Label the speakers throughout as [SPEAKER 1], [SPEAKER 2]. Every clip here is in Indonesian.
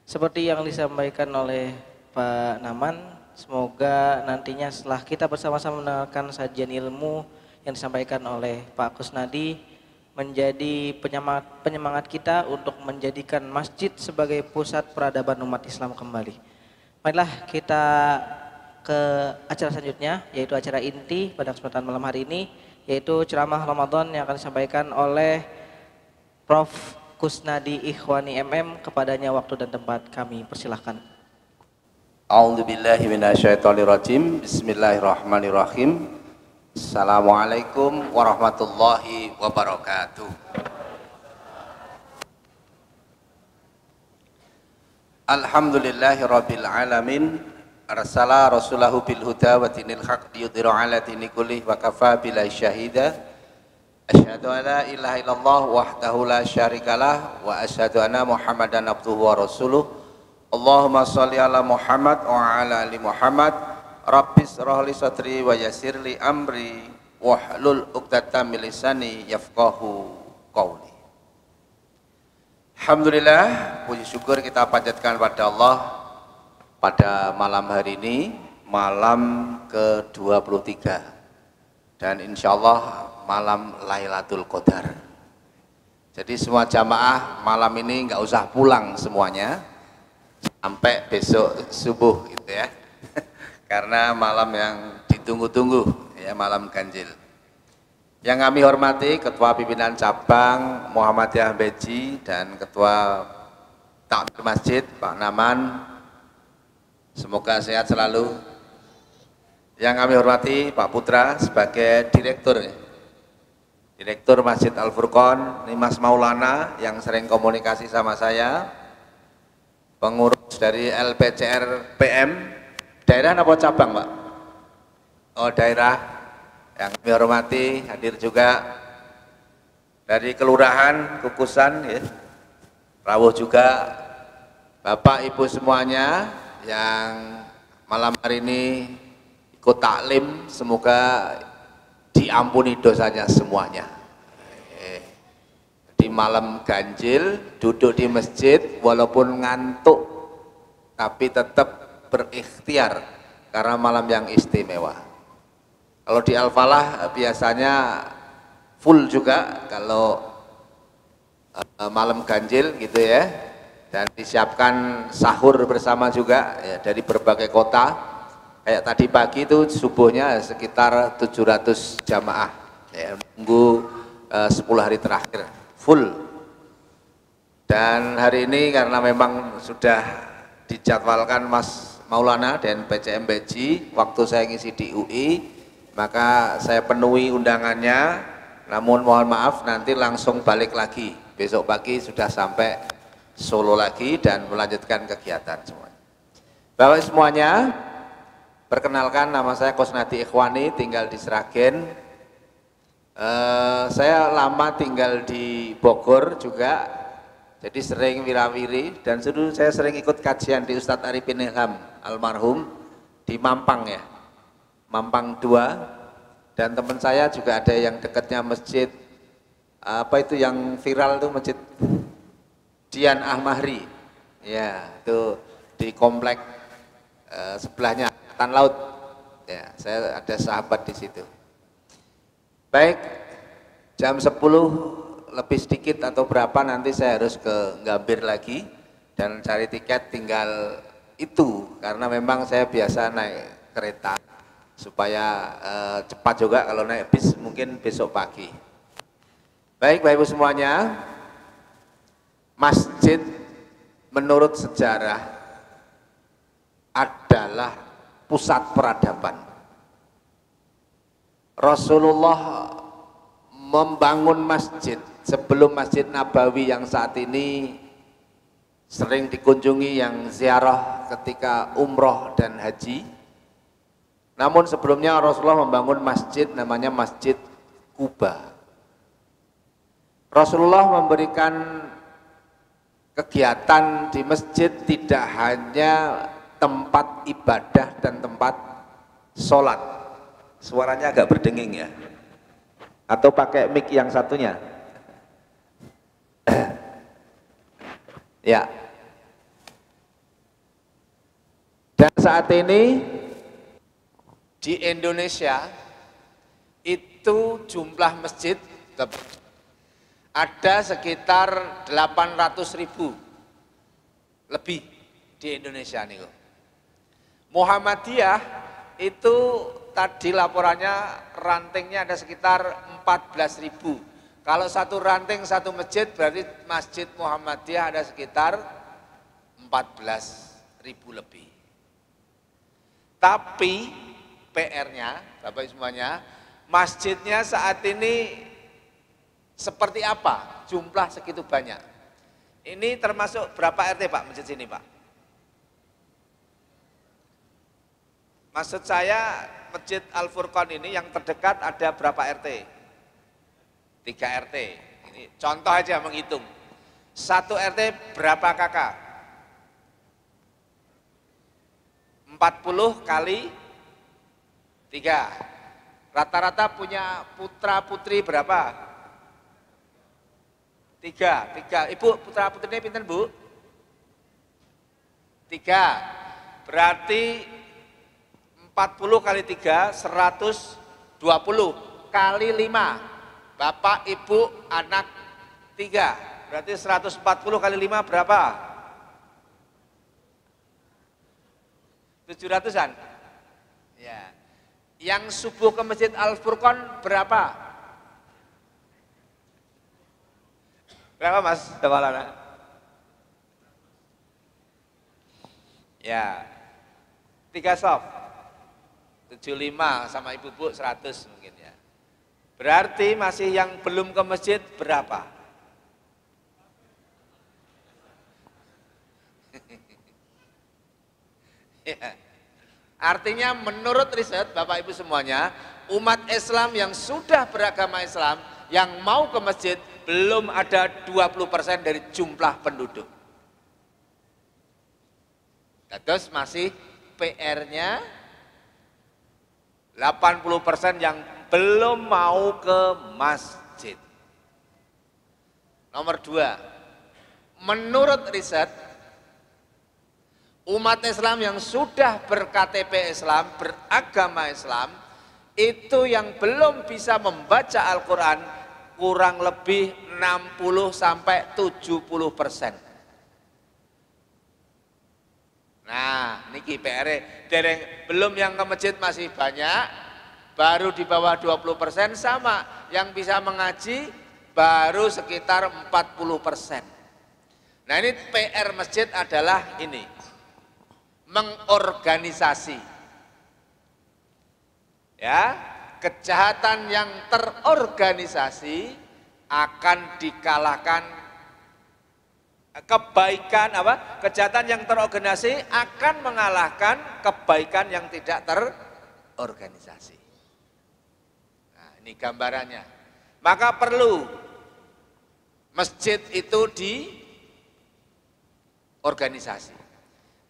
[SPEAKER 1] Seperti yang disampaikan oleh Pak Naman, semoga nantinya setelah kita bersama-sama mendengarkan sajian ilmu yang disampaikan oleh Pak Kusnadi menjadi penyemangat kita untuk menjadikan masjid sebagai pusat peradaban umat Islam kembali. Marilah kita ke acara selanjutnya, yaitu acara inti pada kesempatan malam hari ini, yaitu ceramah Ramadan yang akan disampaikan oleh Prof. Kusnadi Ikhwani MM. Kepadanya waktu dan tempat kami persilahkan.
[SPEAKER 2] A'udzubillahi minasyaitonirrajim. Bismillahirrahmanirrahim. Assalamualaikum warahmatullahi wabarakatuh. Alhamdulillahi rabbil alamin. Arsala rasulahu bil huda wa dinil haq liyudhhira 'ala dini kullih wa kafa billahi syahida. Asyhadu an la ilaha illallah wahdahu la syarikalah wa asyhadu anna Muhammadan abduhu wa rasuluh. Allahumma sholli ala Muhammad wa ala ali Muhammad. Rabbis shrah li sadri wa yassir li amri wahlul 'uqdatam min lisani yafqahu qawli. Alhamdulillah, puji syukur kita panjatkan pada Allah pada malam hari ini, malam ke-23 dan insyaallah malam Lailatul Qadar. Jadi semua jamaah malam ini nggak usah pulang semuanya sampai besok subuh gitu ya. Karena malam yang ditunggu-tunggu ya, malam ganjil. Yang kami hormati Ketua Pimpinan Cabang Muhammadiyah Beji dan Ketua Takmir Masjid Pak Naman, semoga sehat selalu. Yang kami hormati Pak Putra sebagai Direktur Masjid Al-Furqon, ini Mas Maulana yang sering komunikasi sama saya, pengurus dari LPCR PM, daerah apa cabang Pak? Oh daerah. Yang kami hormati, hadir juga dari Kelurahan Kukusan ya, rawuh juga Bapak Ibu semuanya yang malam hari ini ikut taklim, semoga diampuni dosanya semuanya. Di malam ganjil duduk di masjid walaupun ngantuk tapi tetap berikhtiar karena malam yang istimewa. Kalau di Al-Falah biasanya full juga kalau malam ganjil gitu ya, dan disiapkan sahur bersama juga ya, dari berbagai kota. Kayak tadi pagi itu subuhnya sekitar 700 jamaah ya, nunggu 10 hari terakhir full. Dan hari ini karena memang sudah dijadwalkan Mas Maulana dan PCM Beji, waktu saya ngisi di UI, maka saya penuhi undangannya. Namun mohon maaf nanti langsung balik lagi, besok pagi sudah sampai Solo lagi dan melanjutkan kegiatan semuanya. Bapak semuanya, perkenalkan nama saya Kusnadi Ikhwani, tinggal di Sragen. Saya lama tinggal di Bogor juga, jadi sering wirawiri, dan dulu saya sering ikut kajian di Ustadz Arifin Ilham almarhum di Mampang ya, Mampang 2. Dan teman saya juga ada yang dekatnya masjid apa itu yang viral itu, masjid Dian Ahmahri ya, itu di komplek sebelahnya Angkatan Laut ya, saya ada sahabat di situ. Baik, jam 10 lebih sedikit atau berapa nanti saya harus ke Gambir lagi dan cari tiket tinggal itu, karena memang saya biasa naik kereta supaya cepat juga, kalau naik bis mungkin besok pagi. Baik Bapak Ibu semuanya, masjid menurut sejarah adalah pusat peradaban. Rasulullah membangun masjid sebelum Masjid Nabawi yang saat ini sering dikunjungi yang ziarah ketika umroh dan haji. Namun sebelumnya Rasulullah membangun masjid namanya Masjid Kuba. Rasulullah memberikan kegiatan di masjid tidak hanya tempat ibadah dan tempat sholat. Suaranya agak berdenging ya, atau pakai mic yang satunya ya. Dan saat ini di Indonesia itu jumlah masjid ada sekitar 800.000 lebih di Indonesia nih. Muhammadiyah itu tadi laporannya rantingnya ada sekitar 14.000. Kalau satu ranting satu masjid berarti Masjid Muhammadiyah ada sekitar 14.000 lebih. Tapi PR-nya, Bapak Ibu semuanya, masjidnya saat ini seperti apa? Jumlah segitu banyak. Ini termasuk berapa RT Pak masjid sini Pak? Maksud saya Masjid Al-Furqon ini yang terdekat ada berapa RT? 3 RT. Ini contoh aja menghitung. 1 RT berapa kakak? 40 kali 3. Rata-rata punya putra putri berapa? 3. Ibu putra putrinya pinten Bu? 3. Berarti 40 kali 3, 120 kali 5. Bapak, Ibu, anak 3. Berarti 140 kali 5 berapa? 700-an? Ya. Yang subuh ke Masjid Al-Furqon berapa? Berapa Mas? Dewalana? Ya. 3 soft. 75 sama ibu-ibu 100 mungkin ya. Berarti masih yang belum ke masjid berapa? Ya. Artinya menurut riset Bapak Ibu semuanya, umat Islam yang sudah beragama Islam yang mau ke masjid belum ada 20% dari jumlah penduduk. Terus masih PR-nya 80% yang belum mau ke masjid. Nomor 2, menurut riset umat Islam yang sudah berKTP Islam, beragama Islam, itu yang belum bisa membaca Al-Quran kurang lebih 60-70%. Nah, niki PR dereng belum yang ke masjid masih banyak, baru di bawah 20% sama, yang bisa mengaji baru sekitar 40%. Nah, ini PR masjid adalah ini, mengorganisasi. Ya, kejahatan yang terorganisasi akan dikalahkan. Kebaikan apa? Kejahatan yang terorganisasi akan mengalahkan kebaikan yang tidak terorganisasi. Nah, ini gambarannya. Maka perlu masjid itu diorganisasi.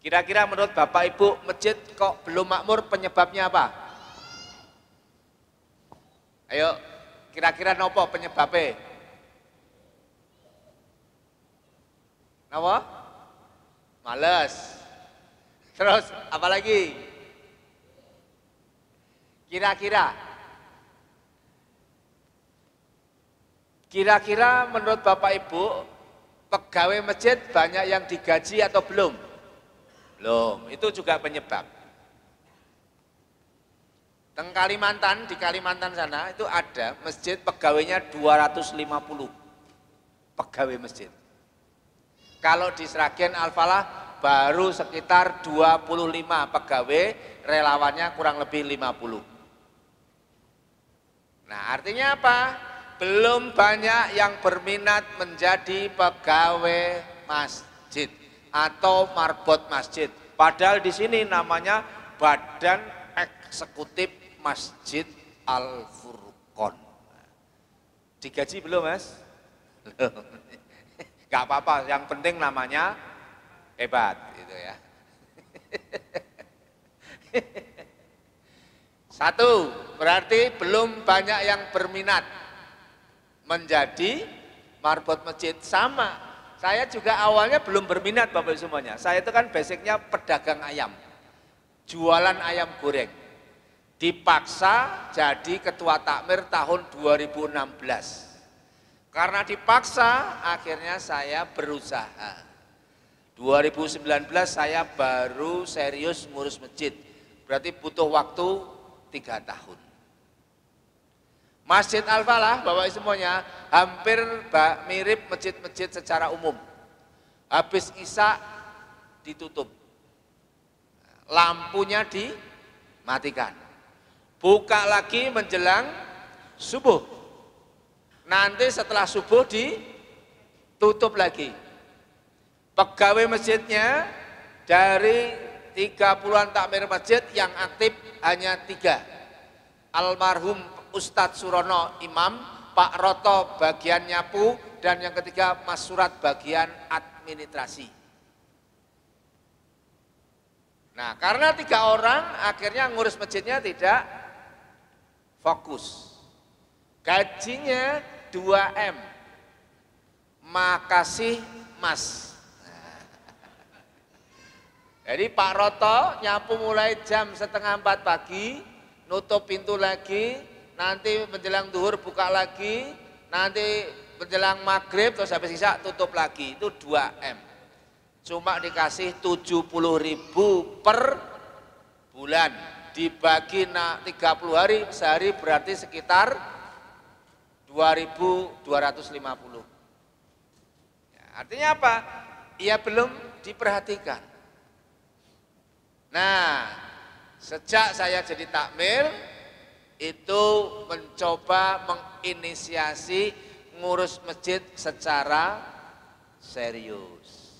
[SPEAKER 2] Kira-kira menurut Bapak Ibu masjid kok belum makmur, penyebabnya apa? Ayo, kira-kira nopo penyebabnya? Apa? Males. Terus apa lagi? Kira-kira menurut Bapak Ibu pegawai masjid banyak yang digaji atau belum? Belum, itu juga penyebab. Kalimantan, di Kalimantan sana itu ada masjid pegawainya 250 pegawai masjid. Kalau di Sragen Al-Falah baru sekitar 25 pegawai, relawannya kurang lebih 50. Nah, artinya apa? Belum banyak yang berminat menjadi pegawai masjid atau marbot masjid. Padahal di sini namanya Badan Eksekutif Masjid Al-Furqon. Digaji belum, Mas? Belum. Gak apa-apa, yang penting namanya hebat, gitu ya. Satu, berarti belum banyak yang berminat menjadi marbot masjid. Sama, saya juga awalnya belum berminat Bapak semuanya. Saya itu kan basicnya pedagang ayam. jualan ayam goreng. Dipaksa jadi ketua takmir tahun 2016. Karena dipaksa, akhirnya saya berusaha. 2019 saya baru serius ngurus masjid. Berarti butuh waktu 3 tahun. Masjid Al-Falah, Bapak Ibu semuanya, hampir mirip masjid-masjid secara umum. Habis Isya ditutup. Lampunya dimatikan. Buka lagi menjelang subuh. Nanti setelah subuh ditutup lagi. Pegawai masjidnya dari 30-an takmir masjid yang aktif hanya 3. Almarhum Ustadz Surono Imam, Pak Roto bagian nyapu, dan yang ketiga Mas Surat bagian administrasi. Nah, karena 3 orang akhirnya ngurus masjidnya tidak fokus. Gajinya 2 M. Makasih Mas. Jadi Pak Roto nyapu mulai jam 3:30 pagi, nutup pintu lagi, nanti menjelang duhur buka lagi, nanti menjelang maghrib terus habis Isya tutup lagi. Itu 2 M. Cuma dikasih 70.000 per bulan. Dibagi 30 hari, sehari berarti sekitar 2.250. Ya, artinya apa? Ya belum diperhatikan. Nah, sejak saya jadi takmir, itu mencoba menginisiasi ngurus masjid secara serius.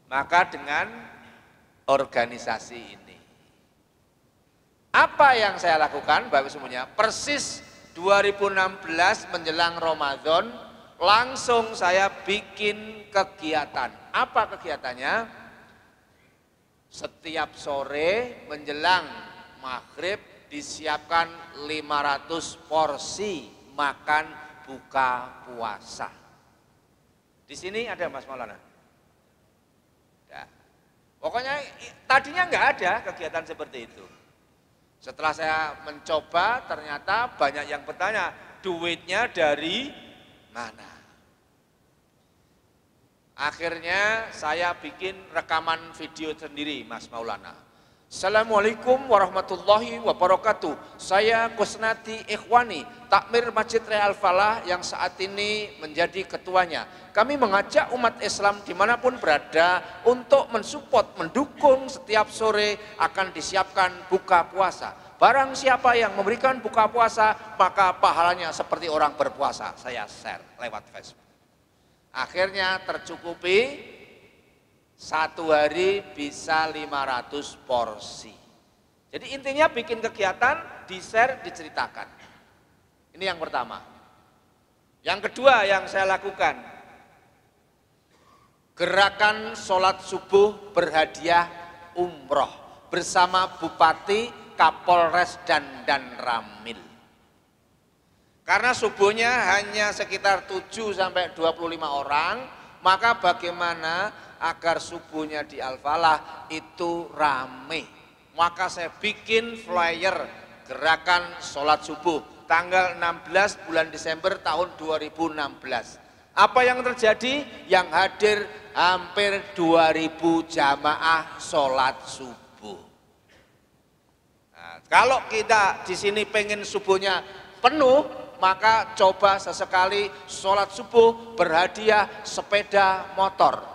[SPEAKER 2] Maka dengan organisasi ini. Apa yang saya lakukan Bapak semuanya? Persis 2016 menjelang Ramadan, langsung saya bikin kegiatan. Apa kegiatannya? Setiap sore menjelang maghrib disiapkan 500 porsi makan buka puasa. Di sini ada Mas Maulana. Ya. Pokoknya tadinya nggak ada kegiatan seperti itu. Setelah saya mencoba, ternyata banyak yang bertanya, duitnya dari mana? Akhirnya saya bikin rekaman video sendiri, Mas Maulana. Assalamualaikum warahmatullahi wabarakatuh. Saya Kusnati Ikhwani, takmir Masjid Raya Al-Falah yang saat ini menjadi ketuanya. Kami mengajak umat Islam dimanapun berada untuk mensupport, mendukung setiap sore akan disiapkan buka puasa. Barang siapa yang memberikan buka puasa, maka pahalanya seperti orang berpuasa. Saya share lewat Facebook. Akhirnya tercukupi, 1 hari bisa 500 porsi. Jadi intinya bikin kegiatan, di-share, diceritakan. Ini yang pertama. Yang kedua yang saya lakukan, gerakan sholat subuh berhadiah umroh bersama Bupati, Kapolres, dan Ramil. Karena subuhnya hanya sekitar 7 sampai 25 orang, maka bagaimana agar subuhnya di Al-Falah itu rame. Maka saya bikin flyer gerakan sholat subuh tanggal 16 bulan Desember tahun 2016. Apa yang terjadi? Yang hadir hampir 2000 jamaah sholat subuh. Nah, kalau kita di sini pengen subuhnya penuh, maka coba sesekali sholat subuh berhadiah sepeda motor.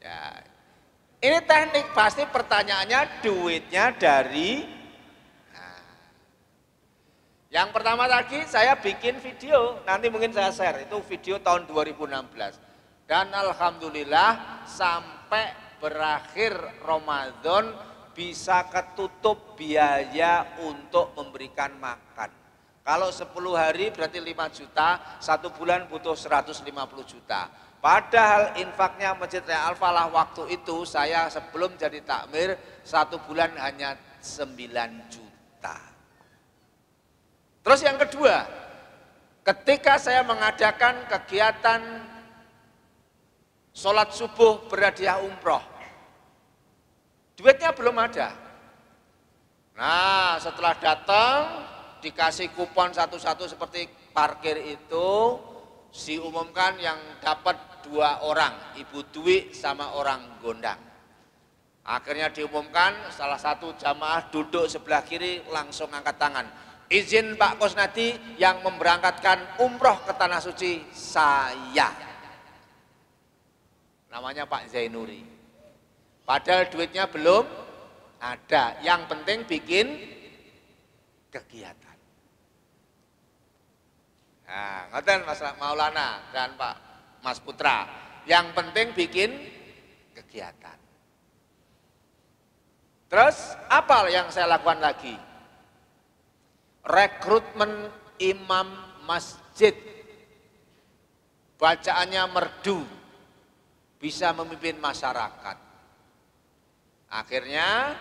[SPEAKER 2] Ya, ini teknik, pasti pertanyaannya duitnya dari. Yang pertama tadi saya bikin video, nanti mungkin saya share, itu video tahun 2016. Dan alhamdulillah sampai berakhir Ramadan bisa ketutup biaya untuk memberikan makan. Kalau 10 hari berarti 5 juta, 1 bulan butuh 150 juta. Padahal infaknya Masjid Raya Al-Falah waktu itu saya sebelum jadi takmir 1 bulan hanya 9 juta. Terus yang kedua, ketika saya mengadakan kegiatan sholat subuh berhadiah umroh. Duitnya belum ada. Nah, setelah datang dikasih kupon satu-satu seperti parkir itu, diumumkan yang dapat 2 orang, Ibu Dwi sama orang Gondang. Akhirnya diumumkan, salah satu jamaah duduk sebelah kiri langsung angkat tangan. Izin Pak Kusnadi yang memberangkatkan umroh ke Tanah Suci saya. Namanya Pak Zainuri. Padahal duitnya belum ada. Yang penting bikin kegiatan. Nah, ngoten Mas Maulana dan Pak Mas Putra. Yang penting bikin kegiatan. Terus apa yang saya lakukan lagi? Rekrutmen imam masjid. Bacaannya merdu, bisa memimpin masyarakat. Akhirnya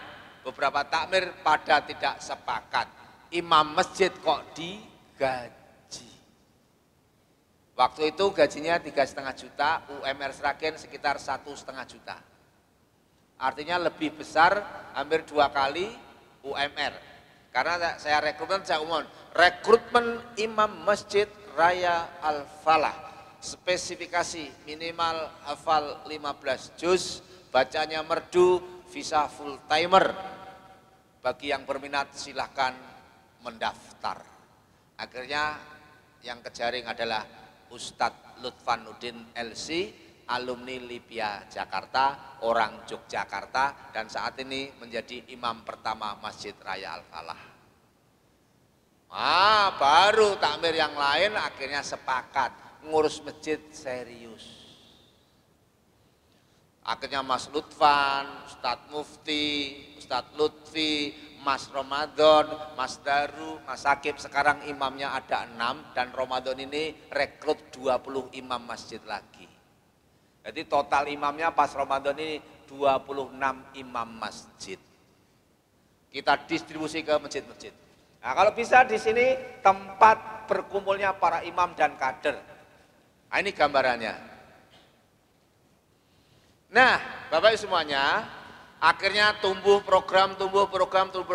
[SPEAKER 2] beberapa takmir pada tidak sepakat. Imam masjid kok digaji. Waktu itu gajinya 3,5 juta, UMR Sragen sekitar 1,5 juta. Artinya lebih besar, hampir 2 kali UMR. Karena saya rekrutmen, saya umum rekrutmen imam masjid Raya Al-Falah. Spesifikasi minimal hafal 15 juz, bacanya merdu, visa full timer. Bagi yang berminat silahkan mendaftar. Akhirnya yang kejaring adalah Ustadz Lutfanuddin LC, alumni Libya Jakarta, orang Yogyakarta, dan saat ini menjadi imam pertama Masjid Raya Al-Falah. Baru takmir yang lain akhirnya sepakat ngurus masjid serius. Akhirnya Mas Lutfan, Ustadz Mufti, Ustadz Lutfi, Mas Ramadan, Mas Daru, Mas Sakib, sekarang imamnya ada 6 dan Ramadan ini rekrut 20 imam masjid lagi. Jadi total imamnya pas Ramadan ini 26 imam masjid. Kita distribusi ke masjid-masjid. Nah, kalau bisa di sini tempat berkumpulnya para imam dan kader. Nah, ini gambarannya. Nah, Bapak Ibu semuanya, akhirnya tumbuh program 2017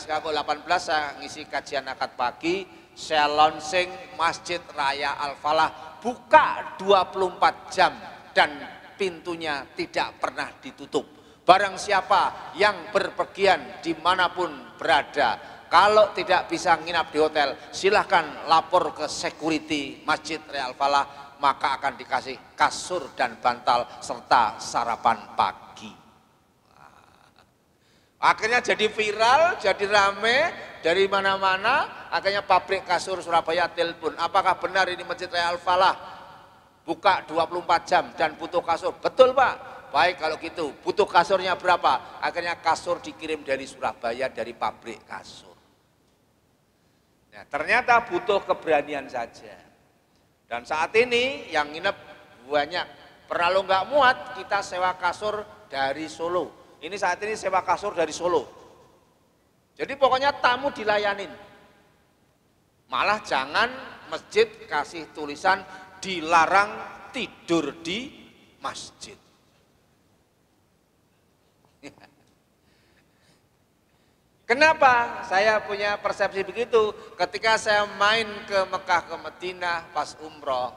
[SPEAKER 2] kalau 18 saya ngisi kajian akad pagi, saya launching Masjid Raya Al-Falah, buka 24 jam dan pintunya tidak pernah ditutup. Barang siapa yang berpergian dimanapun berada, kalau tidak bisa nginap di hotel, silahkan lapor ke security Masjid Raya Al-Falah, maka akan dikasih kasur dan bantal serta sarapan pagi. Akhirnya jadi viral, jadi rame, dari mana-mana, akhirnya pabrik kasur Surabaya telepon, apakah benar ini Masjid Raya Al-Falah buka 24 jam dan butuh kasur? Betul Pak. Baik kalau gitu, butuh kasurnya berapa? Akhirnya kasur dikirim dari Surabaya, dari pabrik kasur. Nah, ternyata butuh keberanian saja. Dan saat ini yang nginep banyak. Pernah lo nggak muat, kita sewa kasur dari Solo. Ini saat ini sewa kasur dari Solo. Jadi pokoknya tamu dilayanin. Malah jangan masjid kasih tulisan dilarang tidur di masjid. Kenapa saya punya persepsi begitu? Ketika saya main ke Mekah, ke Madinah pas umroh,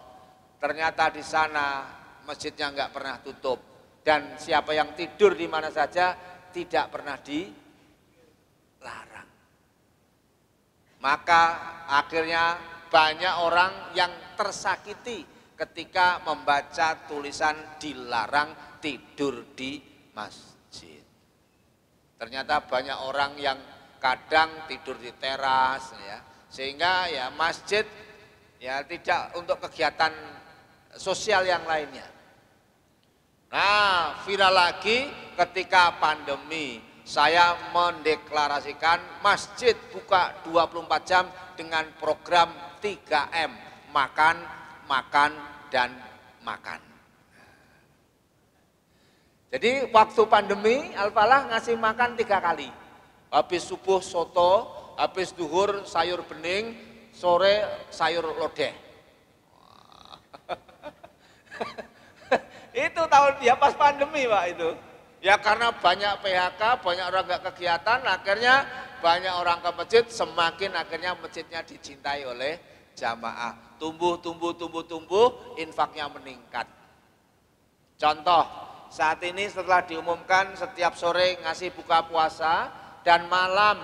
[SPEAKER 2] ternyata di sana masjidnya nggak pernah tutup. Dan siapa yang tidur di mana saja tidak pernah dilarang. Maka akhirnya banyak orang yang tersakiti ketika membaca tulisan dilarang tidur di masjid. Ternyata banyak orang yang kadang tidur di teras, ya, sehingga ya masjid ya tidak untuk kegiatan sosial yang lainnya. Nah, viral lagi ketika pandemi, saya mendeklarasikan masjid buka 24 jam dengan program 3M, makan, makan, dan makan. Jadi waktu pandemi Al-Falah ngasih makan 3 kali. Habis subuh soto, habis duhur sayur bening, sore sayur lodeh. Itu tahun ya pas pandemi Pak itu. Ya karena banyak PHK, banyak orang nggak kegiatan, akhirnya banyak orang ke masjid, semakin akhirnya masjidnya dicintai oleh jamaah. Tumbuh, infaknya meningkat. Contoh, saat ini setelah diumumkan setiap sore ngasih buka puasa dan malam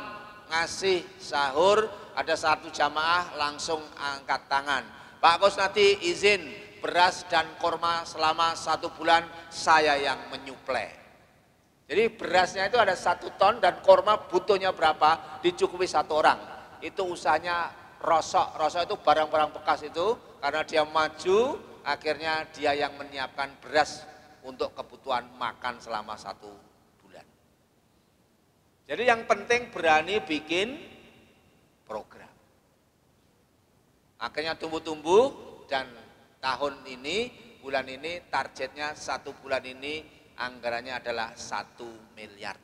[SPEAKER 2] ngasih sahur, ada satu jamaah langsung angkat tangan. Pak Kusnadi izin beras dan korma selama 1 bulan saya yang menyuplai. Jadi berasnya itu ada 1 ton dan korma butuhnya berapa dicukupi 1 orang. Itu usahanya Rosok. Rosok itu barang-barang bekas itu karena dia maju akhirnya dia yang menyiapkan beras untuk kebutuhan makan selama 1 bulan. Jadi yang penting berani bikin program. Akhirnya tumbuh-tumbuh dan tahun ini, bulan ini targetnya 1 bulan ini anggarannya adalah 1 miliar.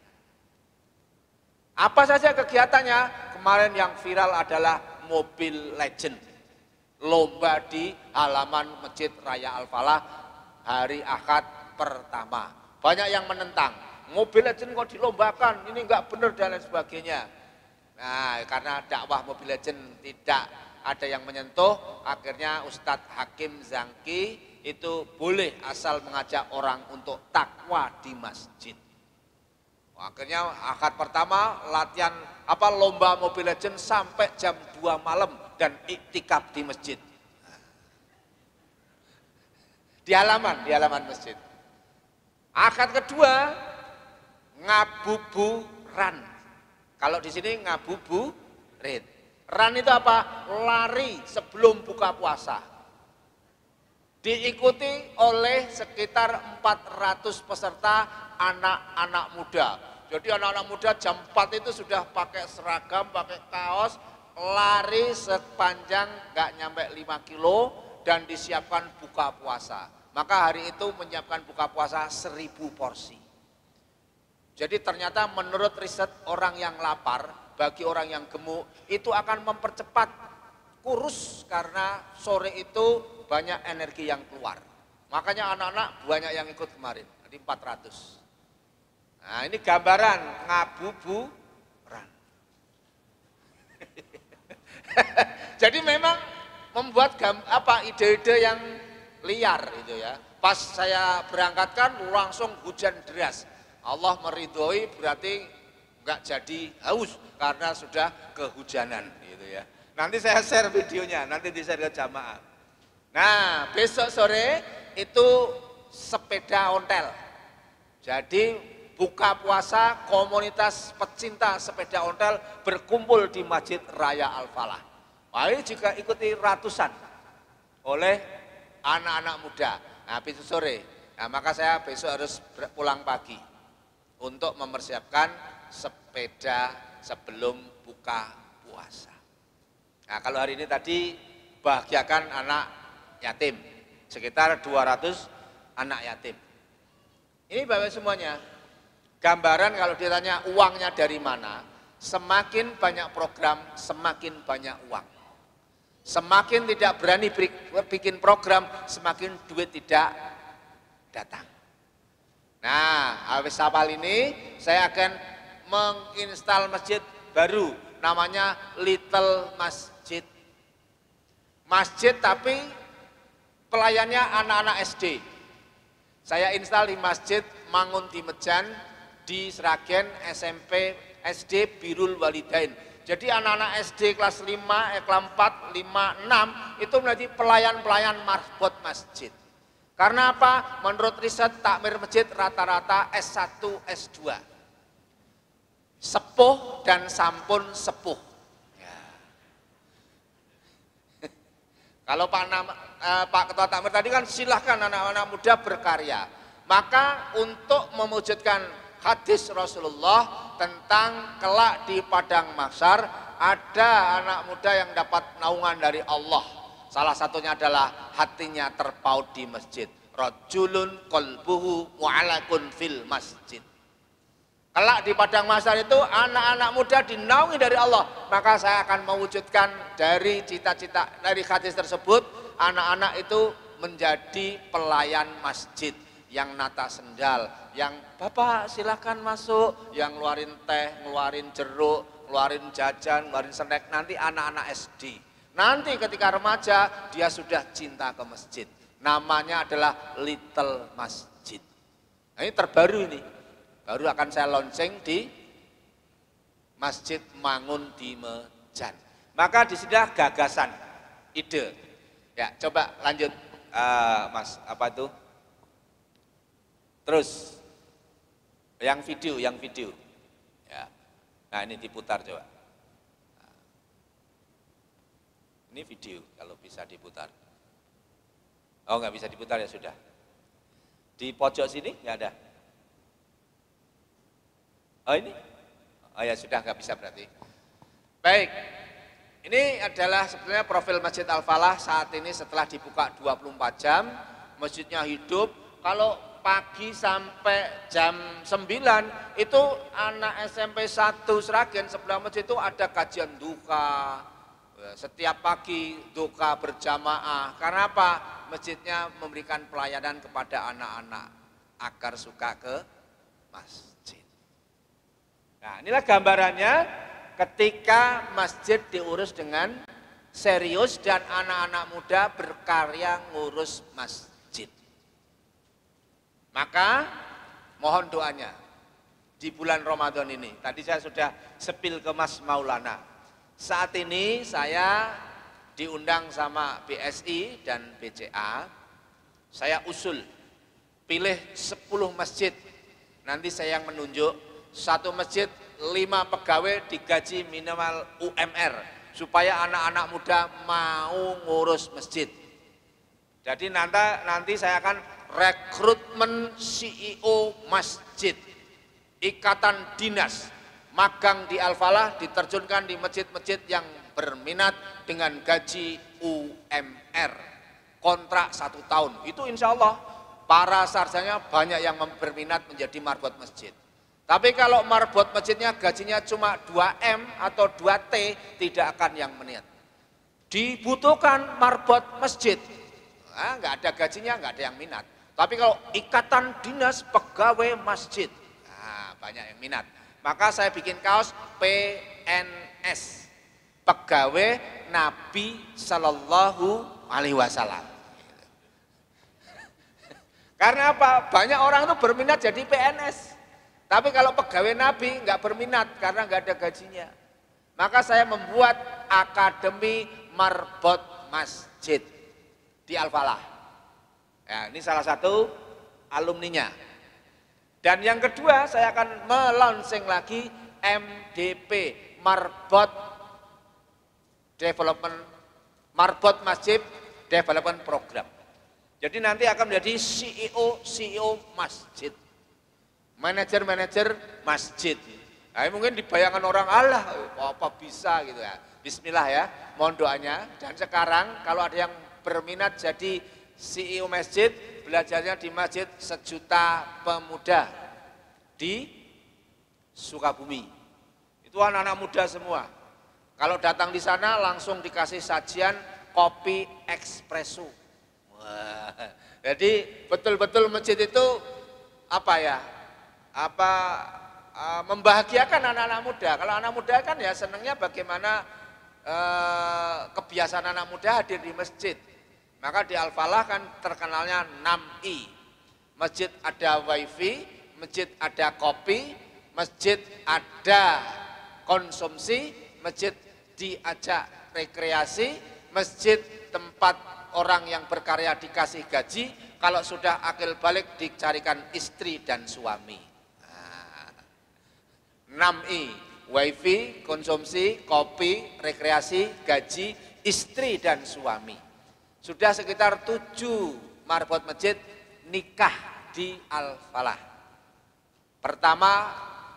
[SPEAKER 2] Apa saja kegiatannya? Kemarin yang viral adalah mobil legend. Lomba di halaman Masjid Raya Al-Falah hari Ahad pertama. Banyak yang menentang. Mobil legend kok dilombakan, ini enggak benar dan lain sebagainya. Nah, karena dakwah mobil legend tidak ada yang menyentuh, akhirnya Ustadz Hakim Zangki itu boleh asal mengajak orang untuk takwa di masjid. Akhirnya Ahad pertama latihan lomba mobil legend sampai jam 2 malam dan iktikaf di masjid. Di halaman masjid. Ahad kedua ngabuburan. Kalau di sini ngabuburit. Ran itu apa? Lari sebelum buka puasa. Diikuti oleh sekitar 400 peserta anak-anak muda. Jadi anak-anak muda jam 4 itu sudah pakai seragam, pakai kaos, lari sepanjang nggak nyampe 5 kilo dan disiapkan buka puasa. Maka hari itu menyiapkan buka puasa 1000 porsi. Jadi ternyata menurut riset orang yang lapar, bagi orang yang gemuk itu akan mempercepat kurus karena sore itu banyak energi yang keluar. Makanya anak-anak banyak yang ikut kemarin, jadi 400. Nah ini gambaran ngabuburan. Jadi memang membuat ide-ide yang liar itu ya. Pas saya berangkatkan langsung hujan deras. Allah meridhoi berarti enggak jadi haus karena sudah kehujanan gitu ya. Nanti saya share videonya, nanti di-share ke jamaah. Nah, besok sore itu sepeda ontel. Jadi buka puasa komunitas pecinta sepeda ontel berkumpul di Masjid Raya Al-Falah. Wah, ini juga ikuti ratusan oleh anak-anak muda. Nah, besok sore. Nah, maka saya besok harus pulang pagi untuk mempersiapkan sepeda sebelum buka puasa. Nah, kalau hari ini tadi bahagiakan anak yatim, sekitar 200 anak yatim. Ini Bapak semuanya, gambaran kalau ditanya uangnya dari mana, semakin banyak program, semakin banyak uang. Semakin tidak berani bikin program, semakin duit tidak datang. Nah, habis hafal ini, saya akan menginstal masjid baru, namanya Little Masjid. Masjid tapi pelayannya anak-anak SD. Saya install di Masjid Mangun Dimejan di Sragen SMP SD Birrul Walidain. Jadi anak-anak SD kelas 5, kelas 4, 5, 6 itu menjadi pelayan-pelayan marbot masjid. Karena apa? Menurut riset takmir masjid rata-rata S1, S2. Sepuh dan sampun sepuh. Ya. Kalau Pak Ketua Takmir tadi kan silahkan anak-anak muda berkarya. Maka untuk mewujudkan hadis Rasulullah tentang kelak di padang mahsyar ada anak muda yang dapat naungan dari Allah. Salah satunya adalah hatinya terpaut di masjid. Rajulun qalbuhu mu'allaqun fil masjid. Kelak di padang mahsyar itu anak-anak muda dinaungi dari Allah. Maka saya akan mewujudkan dari cita-cita dari hadis tersebut, anak-anak itu menjadi pelayan masjid yang nata sendal, yang Bapak silakan masuk, yang ngeluarin teh, ngeluarin jeruk, ngeluarin jajan, ngeluarin snack, nanti anak-anak SD. Nanti ketika remaja dia sudah cinta ke masjid. Namanya adalah Little Masjid. Nah, ini terbaru ini. Baru akan saya launching di Masjid Mangun di Medan. Maka disinilah gagasan, ide. Ya, coba lanjut, Mas, apa itu? Terus, yang video. Ya. Nah, ini diputar coba. Ini video, kalau bisa diputar. Oh, nggak bisa diputar ya sudah. Di pojok sini nggak ada. Oh ini? Oh ya sudah, nggak bisa berarti. Baik, ini adalah sebenarnya profil Masjid Al-Falah saat ini setelah dibuka 24 jam, masjidnya hidup. Kalau pagi sampai jam 9 itu anak SMP 1 Sragen sebelah masjid itu ada kajian duka. Setiap pagi duka berjamaah. Karena apa? Masjidnya memberikan pelayanan kepada anak-anak agar suka ke masjid. Nah, inilah gambarannya ketika masjid diurus dengan serius dan anak-anak muda berkarya ngurus masjid. Maka mohon doanya di bulan Ramadan ini. Tadi saya sudah sepil ke Mas Maulana. Saat ini saya diundang sama BSI dan BCA. Saya usul pilih 10 masjid. Nanti saya yang menunjuk, satu masjid 5 pegawai digaji minimal UMR supaya anak-anak muda mau ngurus masjid. Jadi nanti saya akan rekrutmen CEO masjid, ikatan dinas, magang di Al-Falah, diterjunkan di masjid-masjid yang berminat dengan gaji UMR, kontrak 1 tahun. Itu insya Allah para sarjana banyak yang berminat menjadi marbot masjid. Tapi kalau marbot masjidnya gajinya cuma 2M atau 2T, tidak akan yang minat. Dibutuhkan marbot masjid, nah, nggak ada gajinya, nggak ada yang minat. Tapi kalau ikatan dinas pegawai masjid, nah, banyak yang minat. Maka saya bikin kaos PNS, Pegawai Nabi Sallallahu Alaihi Wasallam. Karena apa? Banyak orang itu berminat jadi PNS. Tapi kalau pegawai Nabi nggak berminat karena nggak ada gajinya. Maka saya membuat Akademi Marbot Masjid di Al-Falah. Ya, ini salah satu alumninya. Dan yang kedua saya akan melaunching lagi MDP, Marbot Development, Marbot Masjid Development Program. Jadi nanti akan menjadi CEO masjid, manajer masjid. Nah, mungkin dibayangkan orang, Allah apa bisa gitu ya. Bismillah ya, mohon doanya. Dan sekarang kalau ada yang berminat jadi CEO masjid, belajarnya di Masjid Sejuta Pemuda di Sukabumi. Itu anak-anak muda semua. Kalau datang di sana langsung dikasih sajian kopi espresso. Wah, jadi betul-betul masjid itu apa ya? Membahagiakan anak-anak muda. Kalau anak muda kan ya senangnya bagaimana kebiasaan anak muda hadir di masjid. Maka di Al-Falah kan terkenalnya 6I. Masjid ada wifi, masjid ada kopi, masjid ada konsumsi, masjid diajak rekreasi, masjid tempat orang yang berkarya dikasih gaji, kalau sudah akil balik dicarikan istri dan suami. 6I, wifi, konsumsi, kopi, rekreasi, gaji, istri dan suami. Sudah sekitar 7 marbot masjid nikah di Al-Falah. Pertama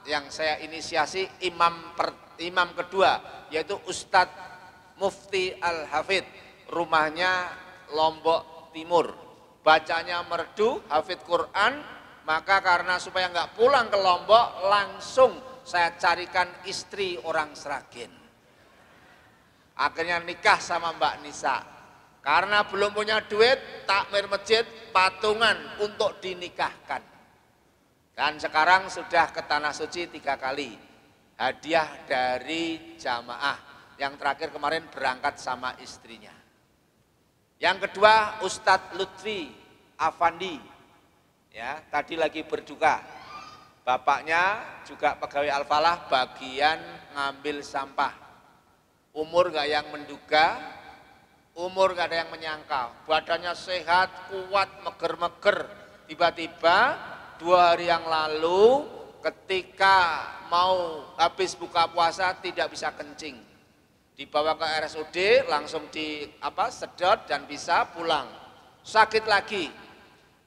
[SPEAKER 2] yang saya inisiasi imam kedua, yaitu Ustadz Mufti Al-Hafidh, rumahnya Lombok Timur. Bacanya merdu, hafid Quran, maka karena supaya nggak pulang ke Lombok, langsung saya carikan istri orang Sragen. Akhirnya nikah sama Mbak Nisa. Karena belum punya duit, takmir masjid patungan untuk dinikahkan. Dan sekarang sudah ke Tanah Suci 3 kali. Hadiah dari jamaah. Yang terakhir kemarin berangkat sama istrinya. Yang kedua Ustadz Lutfi Afandi. Ya, tadi lagi berduka. Bapaknya juga pegawai Al-Falah bagian ngambil sampah. Umur gak yang menduga, umur gak ada yang menyangka. Badannya sehat, kuat, meger-meger. Tiba-tiba 2 hari yang lalu ketika mau habis buka puasa tidak bisa kencing. Dibawa ke RSUD langsung sedot dan bisa pulang. Sakit lagi.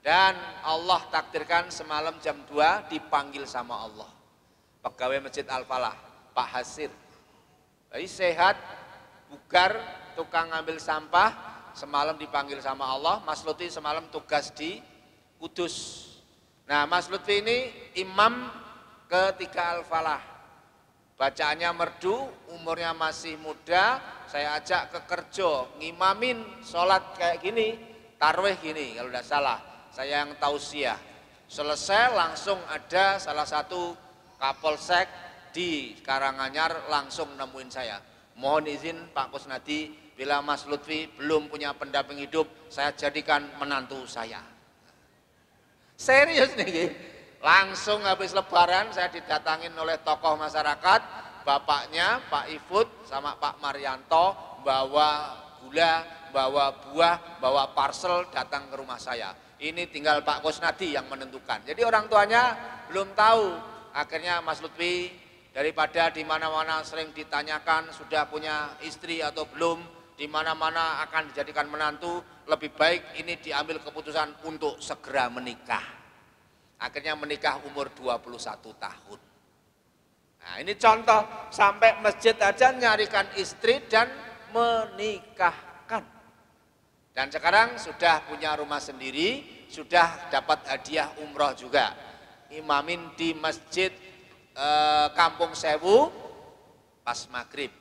[SPEAKER 2] Dan Allah takdirkan semalam jam 2 dipanggil sama Allah. Pegawai Masjid Al-Falah, Pak Hasir. Jadi sehat, bugar, tukang ngambil sampah, semalam dipanggil sama Allah. Mas Lutfi semalam tugas di Kudus. Nah, Mas Lutfi ini imam ketiga Al-Falah. Bacaannya merdu, umurnya masih muda, saya ajak ke kerja, ngimamin sholat kayak gini, tarwih gini kalau tidak salah. Saya yang tausiah. Selesai langsung ada salah satu Kapolsek di Karanganyar langsung nemuin saya. Mohon izin Pak Kusnadi, bila Mas Lutfi belum punya pendamping hidup, saya jadikan menantu saya. Serius nih, langsung habis lebaran saya didatangin oleh tokoh masyarakat, bapaknya Pak Ifut sama Pak Marianto bawa gula, bawa buah, bawa parcel datang ke rumah saya. Ini tinggal Pak Kusnadi yang menentukan. Jadi orang tuanya belum tahu. Akhirnya Mas Lutfi daripada di mana-mana sering ditanyakan sudah punya istri atau belum, di mana-mana akan dijadikan menantu, lebih baik ini diambil keputusan untuk segera menikah. Akhirnya menikah umur 21 tahun. Nah, ini contoh sampai masjid aja nyarikan istri dan menikahkan. Dan sekarang sudah punya rumah sendiri, sudah dapat hadiah umroh juga. Imamin di masjid Kampung Sewu pas maghrib.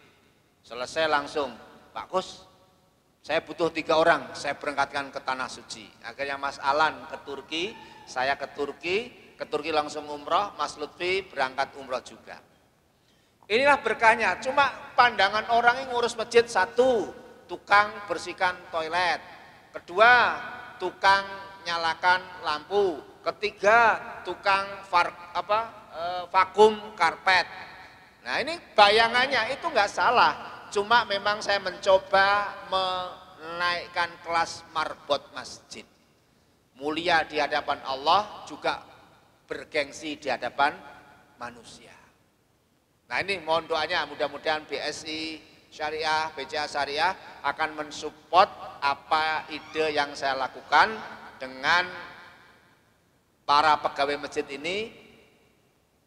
[SPEAKER 2] Selesai langsung, Pak Kus, saya butuh 3 orang, saya berangkatkan ke Tanah Suci. Akhirnya Mas Alan ke Turki, saya ke Turki langsung umroh, Mas Lutfi berangkat umroh juga. Inilah berkahnya, cuma pandangan orang yang ngurus masjid, 1, tukang bersihkan toilet, 2, tukang nyalakan lampu, 3, tukang vakum karpet. Nah ini bayangannya itu nggak salah, cuma memang saya mencoba menaikkan kelas marbot masjid. Mulia di hadapan Allah, juga bergengsi di hadapan manusia. Nah ini mohon doanya, mudah-mudahan BSI Syariah, BCA Syariah akan mensupport apa ide yang saya lakukan dengan para pegawai masjid ini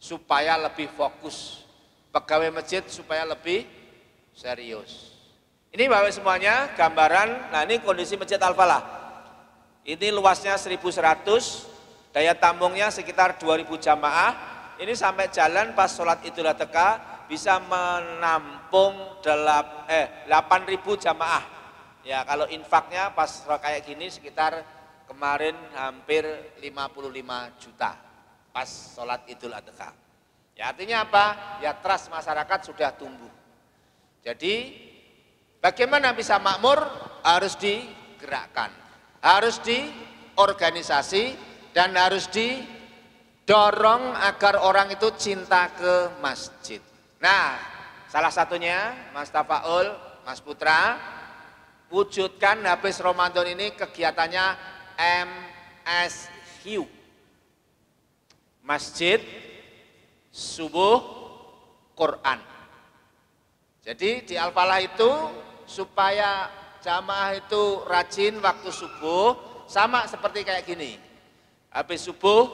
[SPEAKER 2] supaya lebih fokus, pegawai masjid supaya lebih serius. Ini Bapak semuanya gambaran, nah ini kondisi Masjid Al-Falah. Ini luasnya 1.100, daya tampungnya sekitar 2.000 jamaah. Ini sampai jalan pas sholat Idul Adha bisa menampung 8.000 jamaah. Ya kalau infaknya pas kayak gini sekitar kemarin hampir 55 juta pas sholat Idul Adha. Ya artinya apa? Ya trust masyarakat sudah tumbuh. Jadi bagaimana bisa makmur? Harus digerakkan, harus diorganisasi dan harus didorong agar orang itu cinta ke masjid. Nah, salah satunya Mas Tafaul, Mas Putra, wujudkan habis Ramadan ini kegiatannya MSQ, Masjid Subuh Quran. Jadi di Al-Falah itu supaya jamaah itu rajin waktu subuh, sama seperti kayak gini. Habis subuh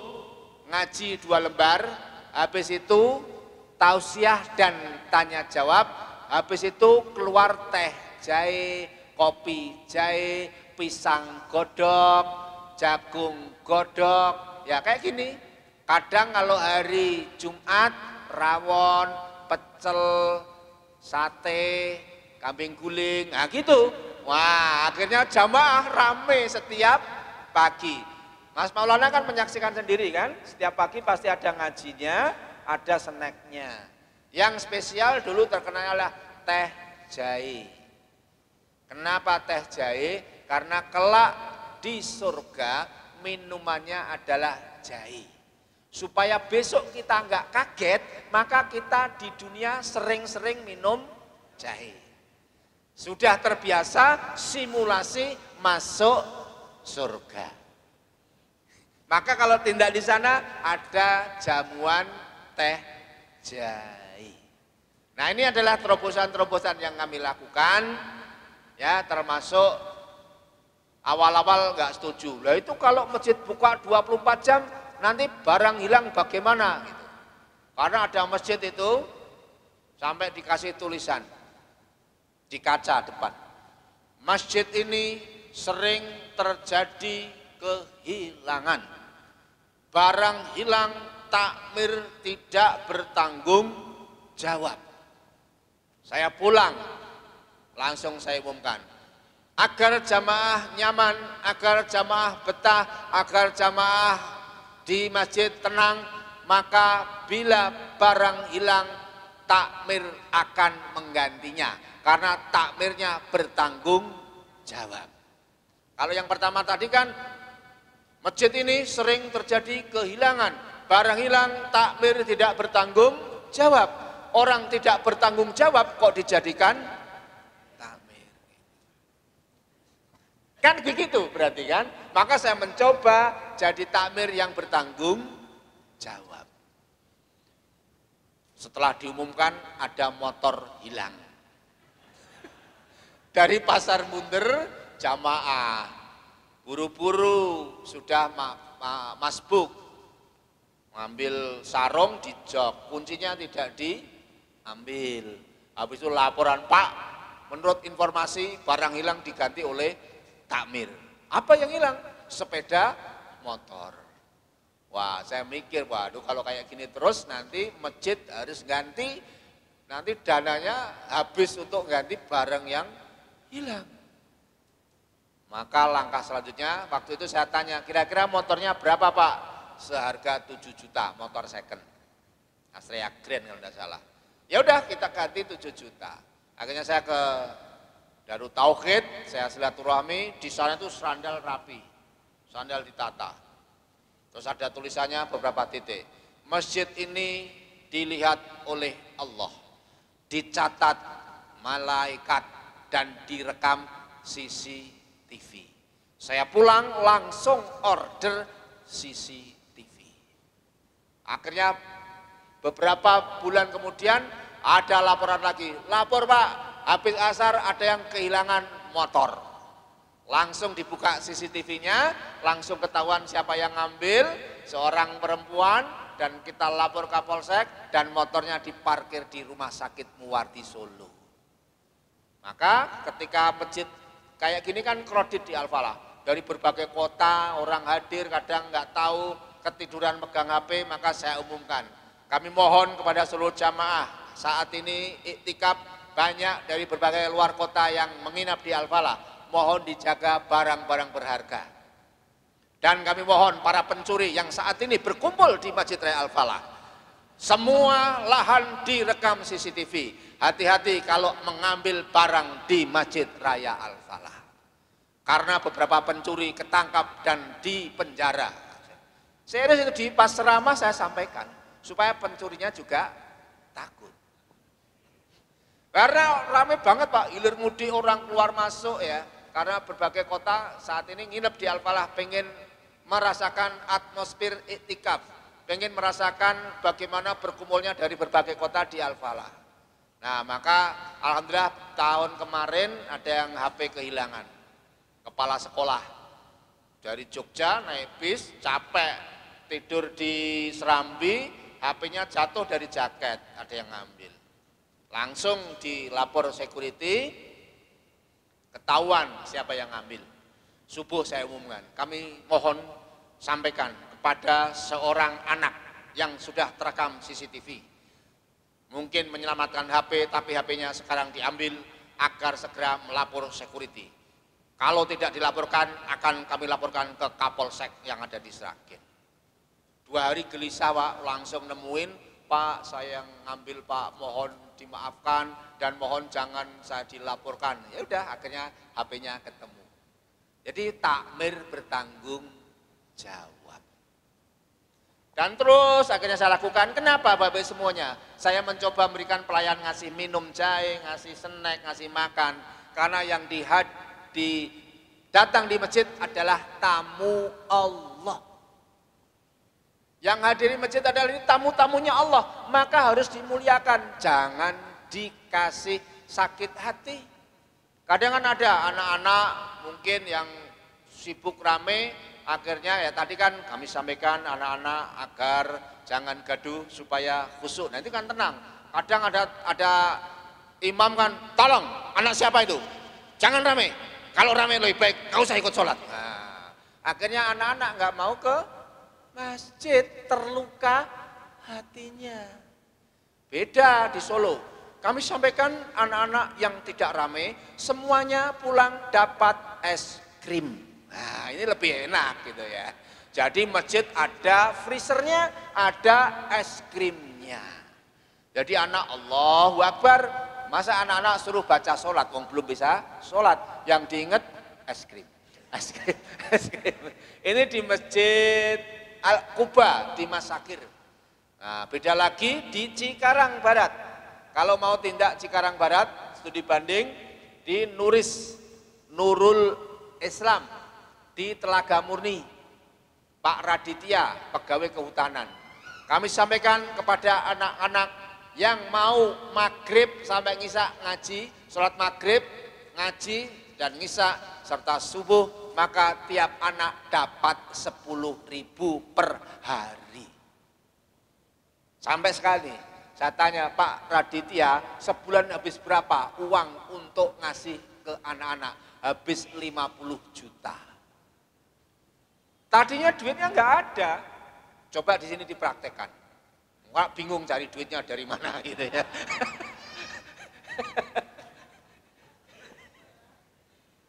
[SPEAKER 2] ngaji 2 lembar, habis itu tausiah dan tanya jawab, habis itu keluar teh, jahe, kopi, jahe, pisang godok, jagung godok, ya kayak gini. Kadang kalau hari Jumat, rawon, pecel, sate, kambing guling, nah gitu. Wah, akhirnya jamaah rame setiap pagi. Mas Maulana kan menyaksikan sendiri kan, setiap pagi pasti ada ngajinya, ada snacknya. Yang spesial dulu terkenal adalah teh jahe. Kenapa teh jahe? Karena kelak di surga minumannya adalah jahe. Supaya besok kita nggak kaget, maka kita di dunia sering-sering minum jahe. Sudah terbiasa simulasi masuk surga. Maka kalau tindak di sana ada jamuan teh jahe. Nah, ini adalah terobosan-terobosan yang kami lakukan, ya, termasuk awal-awal nggak setuju. Lah itu kalau masjid buka 24 jam, nanti barang hilang bagaimana? Gitu. Karena ada masjid itu sampai dikasih tulisan di kaca depan. Masjid ini sering terjadi kehilangan. Barang hilang, takmir tidak bertanggung jawab. Saya pulang, langsung saya umumkan. Agar jamaah nyaman, agar jamaah betah, agar jamaah di masjid tenang, maka bila barang hilang, takmir akan menggantinya. Karena takmirnya bertanggung jawab. Kalau yang pertama tadi kan, masjid ini sering terjadi kehilangan. Barang hilang, takmir tidak bertanggung jawab. Orang tidak bertanggung jawab kok dijadikan takmir. Kan begitu berarti kan? Maka saya mencoba jadi takmir yang bertanggung jawab. Setelah diumumkan ada motor hilang. Dari pasar Mundur, jamaah buru-buru sudah masbuk, ngambil sarung di jok, kuncinya tidak diambil. Habis itu laporan, Pak, menurut informasi barang hilang diganti oleh takmir. Apa yang hilang? Sepeda motor. Wah, saya mikir, waduh kalau kayak gini terus nanti masjid harus ganti, nanti dananya habis untuk ganti barang yang hilang. Maka langkah selanjutnya, waktu itu saya tanya, kira-kira motornya berapa Pak? Seharga 7 juta, motor second. Astrea Grand kalau tidak salah. Ya udah kita ganti 7 juta. Akhirnya saya ke Darut Tauhid, saya silaturahmi, di sana itu sandal rapi, sandal ditata. Terus ada tulisannya beberapa titik. Masjid ini dilihat oleh Allah, dicatat malaikat, dan direkam CCTV. Saya pulang langsung order CCTV. Akhirnya beberapa bulan kemudian ada laporan lagi. Lapor Pak, habis asar ada yang kehilangan motor. Langsung dibuka CCTV-nya, langsung ketahuan siapa yang ngambil, seorang perempuan, dan kita lapor Kapolsek, dan motornya diparkir di Rumah Sakit Muwardi Solo. Maka ketika masjid kayak gini kan kredit di Al-Falah. Dari berbagai kota orang hadir, kadang nggak tahu, ketiduran megang HP, maka saya umumkan. Kami mohon kepada seluruh jamaah, saat ini iktikaf banyak dari berbagai luar kota yang menginap di Al-Falah. Mohon dijaga barang-barang berharga. Dan kami mohon para pencuri yang saat ini berkumpul di Masjid Raya Al-Falah, semua lahan direkam CCTV. Hati-hati kalau mengambil barang di Masjid Raya Al-Falah. Karena beberapa pencuri ketangkap dan dipenjara. Serius itu di pas ceramah saya sampaikan, supaya pencurinya juga takut. Karena ramai banget Pak, hilir mudik orang keluar masuk ya. Karena berbagai kota saat ini nginep di Al-Falah, pengen merasakan atmosfer iktikaf, pengen merasakan bagaimana berkumpulnya dari berbagai kota di Al-Falah. Nah, maka alhamdulillah tahun kemarin ada yang HP kehilangan. Kepala sekolah dari Jogja naik bis, capek, tidur di Serambi, HP-nya jatuh dari jaket, ada yang ngambil. Langsung dilapor security, ketahuan siapa yang ngambil. Subuh saya umumkan, kami mohon sampaikan kepada seorang anak yang sudah terekam CCTV. Mungkin menyelamatkan HP, tapi HP-nya sekarang diambil, agar segera melapor security. Kalau tidak dilaporkan, akan kami laporkan ke Kapolsek yang ada di Sragen. 2 hari gelisah Pak, langsung nemuin, Pak saya yang ngambil Pak, mohon dimaafkan dan mohon jangan saya dilaporkan. Ya udah, akhirnya HP-nya ketemu. Jadi takmir bertanggung jawab. Dan terus akhirnya saya lakukan. Kenapa Bapak semuanya? Saya mencoba memberikan pelayan, ngasih minum jahe, ngasih snack, ngasih makan. Karena yang datang di masjid adalah tamu Allah. Yang hadiri masjid adalah ini tamu-tamunya Allah, maka harus dimuliakan, jangan dikasih sakit hati. Kadang kan ada anak-anak mungkin yang sibuk rame, akhirnya ya tadi kan kami sampaikan anak-anak agar jangan gaduh supaya khusyuk. Nah itu kan tenang. Kadang ada imam kan, tolong anak siapa itu, jangan rame. Kalau rame lebih baik, nggak usah ikut sholat. Nah, akhirnya anak-anak nggak mau ke masjid, terluka hatinya. Beda di Solo. Kami sampaikan anak-anak yang tidak rame, semuanya pulang dapat es krim. Nah ini lebih enak gitu ya. Jadi masjid ada freezernya, ada es krimnya. Jadi anak Allahu Akbar, masa anak-anak suruh baca sholat, wong belum bisa sholat, yang diingat es krim. Es krim, es krim. Ini di Masjid Al-Quba di Masakir. Nah, beda lagi di Cikarang Barat. Kalau mau tindak Cikarang Barat, studi banding di Nuris, Nurul Islam, di Telaga Murni, Pak Raditya, pegawai kehutanan. Kami sampaikan kepada anak-anak yang mau maghrib sampai ngisa ngaji, sholat maghrib, ngaji dan ngisa serta subuh, maka tiap anak dapat 10.000 per hari. Sampai sekali saya tanya Pak Raditya, sebulan habis berapa uang untuk ngasih ke anak-anak? Habis 50 juta. Tadinya duitnya nggak ada. Coba di sini dipraktekkan. Nggak bingung cari duitnya dari mana gitu ya.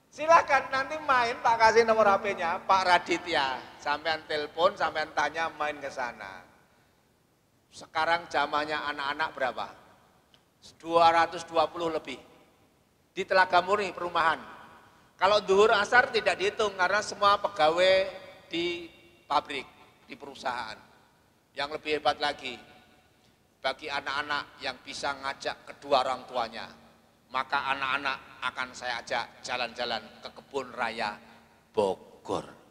[SPEAKER 2] Silakan nanti main, Pak kasih nomor HP-nya, Pak Raditya. Sampean telepon, sampean tanya main ke sana. Sekarang zamannya anak-anak berapa? 220 lebih. Di Telaga Murni perumahan. Kalau duhur asar tidak dihitung karena semua pegawai di pabrik, di perusahaan. Yang lebih hebat lagi, bagi anak-anak yang bisa ngajak kedua orang tuanya, maka anak-anak akan saya ajak jalan-jalan ke kebun raya Bogor.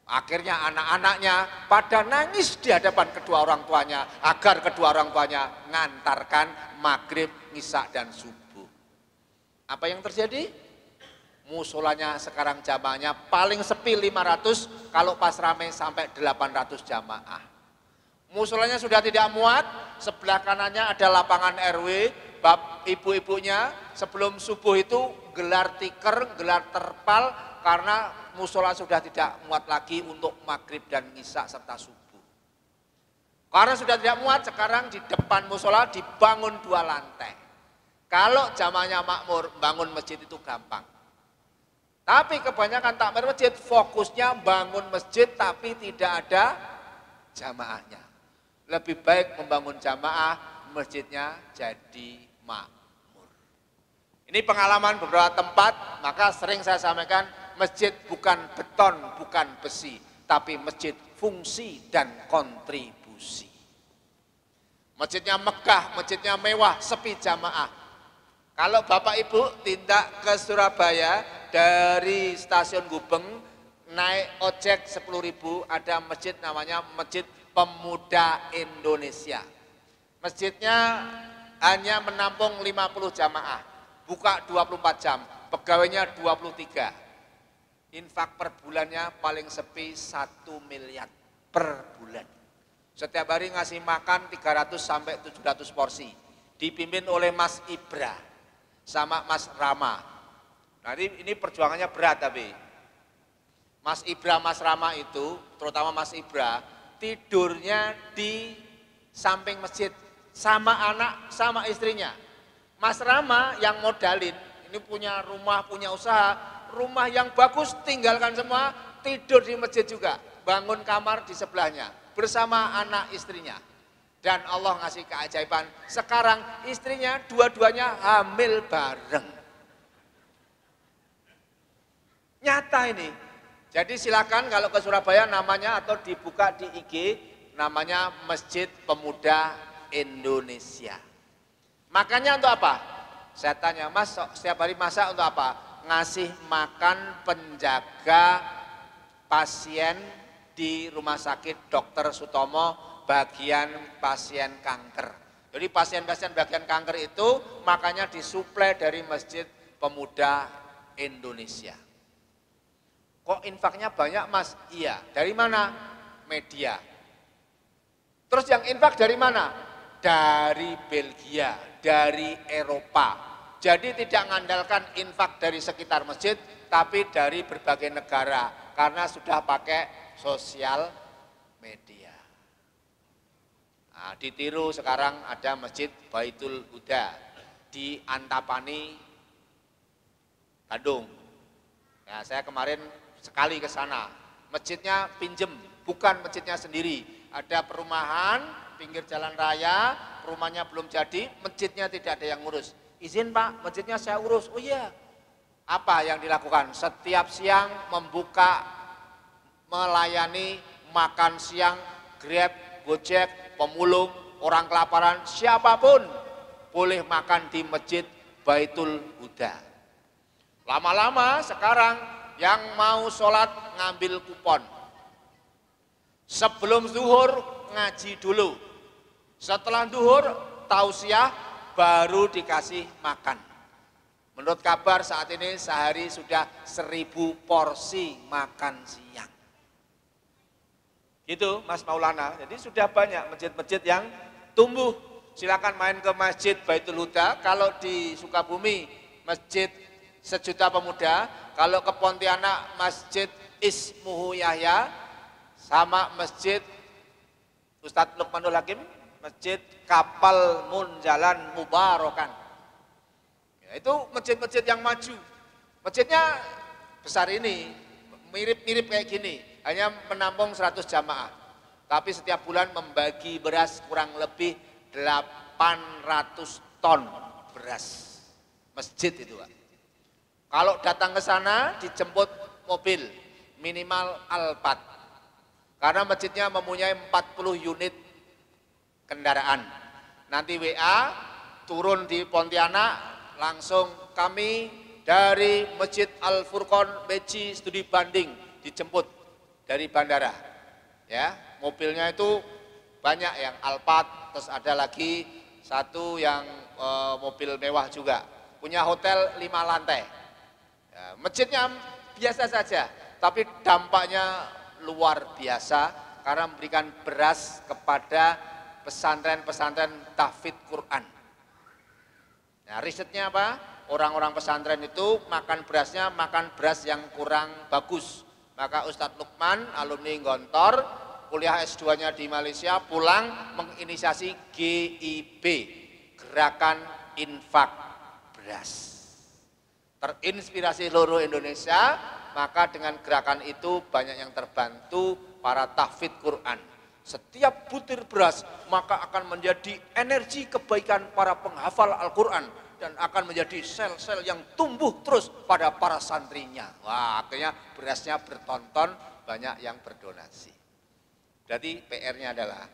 [SPEAKER 2] Akhirnya anak-anaknya pada nangis di hadapan kedua orang tuanya agar kedua orang tuanya ngantarkan maghrib, isya dan subuh. Apa yang terjadi? Musolanya sekarang jamaahnya paling sepi 500, kalau pas rame sampai 800 jamaah. Musolanya sudah tidak muat, sebelah kanannya ada lapangan RW, bab ibu-ibunya sebelum subuh itu gelar tikar, gelar terpal karena musola sudah tidak muat lagi untuk maghrib dan isya serta subuh. Karena sudah tidak muat, sekarang di depan musola dibangun 2 lantai. Kalau zamannya makmur, bangun masjid itu gampang. Tapi kebanyakan takmir masjid fokusnya bangun masjid tapi tidak ada jamaahnya. Lebih baik membangun jamaah, masjidnya jadi makmur. Ini pengalaman beberapa tempat, maka sering saya sampaikan, masjid bukan beton, bukan besi, tapi masjid fungsi dan kontribusi. Masjidnya megah, masjidnya mewah, sepi jamaah. Kalau Bapak Ibu tindak ke Surabaya dari stasiun Gubeng, naik ojek 10.000, ada masjid namanya Masjid Pemuda Indonesia. Masjidnya hanya menampung 50 jamaah, buka 24 jam, pegawainya 23. Infak per bulannya paling sepi 1 miliar per bulan. Setiap hari ngasih makan 300 sampai 700 porsi. Dipimpin oleh Mas Ibra sama Mas Rama. Nah ini perjuangannya berat tapi. Mas Ibra, Mas Rama itu, terutama Mas Ibra, tidurnya di samping masjid sama anak, sama istrinya. Mas Rama yang modalin, ini punya rumah, punya usaha, rumah yang bagus tinggalkan semua, tidur di masjid juga, bangun kamar di sebelahnya, bersama anak istrinya. Dan Allah ngasih keajaiban, sekarang istrinya dua-duanya hamil bareng. Nyata ini. Jadi silakan kalau ke Surabaya namanya atau dibuka di IG, namanya Masjid Pemuda Indonesia. Makannya untuk apa? Saya tanya, Mas setiap hari masak untuk apa? Ngasih makan penjaga pasien di Rumah Sakit Dr. Sutomo bagian pasien kanker. Jadi pasien-pasien bagian kanker itu makanya disuplai dari Masjid Pemuda Indonesia. Kok infaknya banyak, Mas? Iya. Dari mana? Media. Terus yang infak dari mana? Dari Belgia, dari Eropa. Jadi tidak mengandalkan infak dari sekitar masjid, tapi dari berbagai negara. Karena sudah pakai sosial media. Nah, ditiru sekarang ada Masjid Baitul Huda di Antapani, Bandung. Nah, saya kemarin sekali ke sana. Masjidnya pinjem, bukan masjidnya sendiri. Ada perumahan, pinggir jalan raya, rumahnya belum jadi, masjidnya tidak ada yang ngurus. Izin Pak, masjidnya saya urus. Oh iya. Apa yang dilakukan? Setiap siang membuka, melayani makan siang, Grab, Gojek, pemulung, orang kelaparan, siapapun boleh makan di Masjid Baitul Huda. Lama-lama sekarang yang mau sholat ngambil kupon. Sebelum zuhur ngaji dulu. Setelah zuhur tausiah baru dikasih makan. Menurut kabar saat ini sehari sudah 1000 porsi makan siang. Gitu Mas Maulana. Jadi sudah banyak masjid-masjid yang tumbuh. Silakan main ke Masjid Baitul Huda. Kalau di Sukabumi Masjid Sejuta Pemuda, kalau ke Pontianak Masjid Ismuhu Yahya, sama Masjid Ustadz Lukmanul Hakim, Masjid Kapal Munjalan Mubarokan. Ya, itu masjid-masjid yang maju. Masjidnya besar ini, mirip-mirip kayak gini, hanya menampung 100 jamaah. Tapi setiap bulan membagi beras kurang lebih 800 ton beras. Masjid itu Pak. Kalau datang ke sana dijemput mobil minimal Alphard. Karena masjidnya mempunyai 40 unit kendaraan. Nanti WA turun di Pontianak, langsung kami dari Masjid Al Furqon Beji Studi Banding dijemput dari bandara. Ya, mobilnya itu banyak yang Alphard, terus ada lagi satu yang mobil mewah juga. Punya hotel 5 lantai. Ya, masjidnya biasa saja, tapi dampaknya luar biasa karena memberikan beras kepada pesantren-pesantren tahfidz Quran. Nah, risetnya apa? Orang-orang pesantren itu makan berasnya makan beras yang kurang bagus. Maka Ustadz Lukman, alumni Gontor, kuliah S2-nya di Malaysia, pulang menginisiasi GIB, Gerakan Infak Beras. Terinspirasi seluruh Indonesia, maka dengan gerakan itu banyak yang terbantu para tahfidz Quran. Setiap butir beras maka akan menjadi energi kebaikan para penghafal Al-Quran dan akan menjadi sel-sel yang tumbuh terus pada para santrinya. Wah, akhirnya berasnya bertonton, banyak yang berdonasi. Jadi PR-nya adalah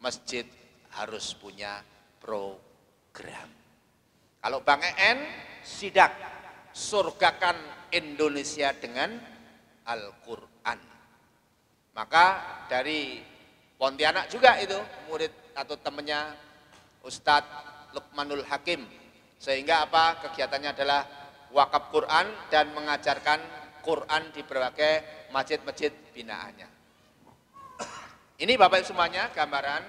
[SPEAKER 2] masjid harus punya program. Kalau Bang EN sidak, surgakan Indonesia dengan Al-Quran. Maka dari Pontianak juga itu murid atau temannya Ustadz Lukmanul Hakim. Sehingga apa? Kegiatannya adalah wakaf Quran dan mengajarkan Quran di berbagai masjid-masjid binaannya. Ini Bapak Ibu semuanya gambaran.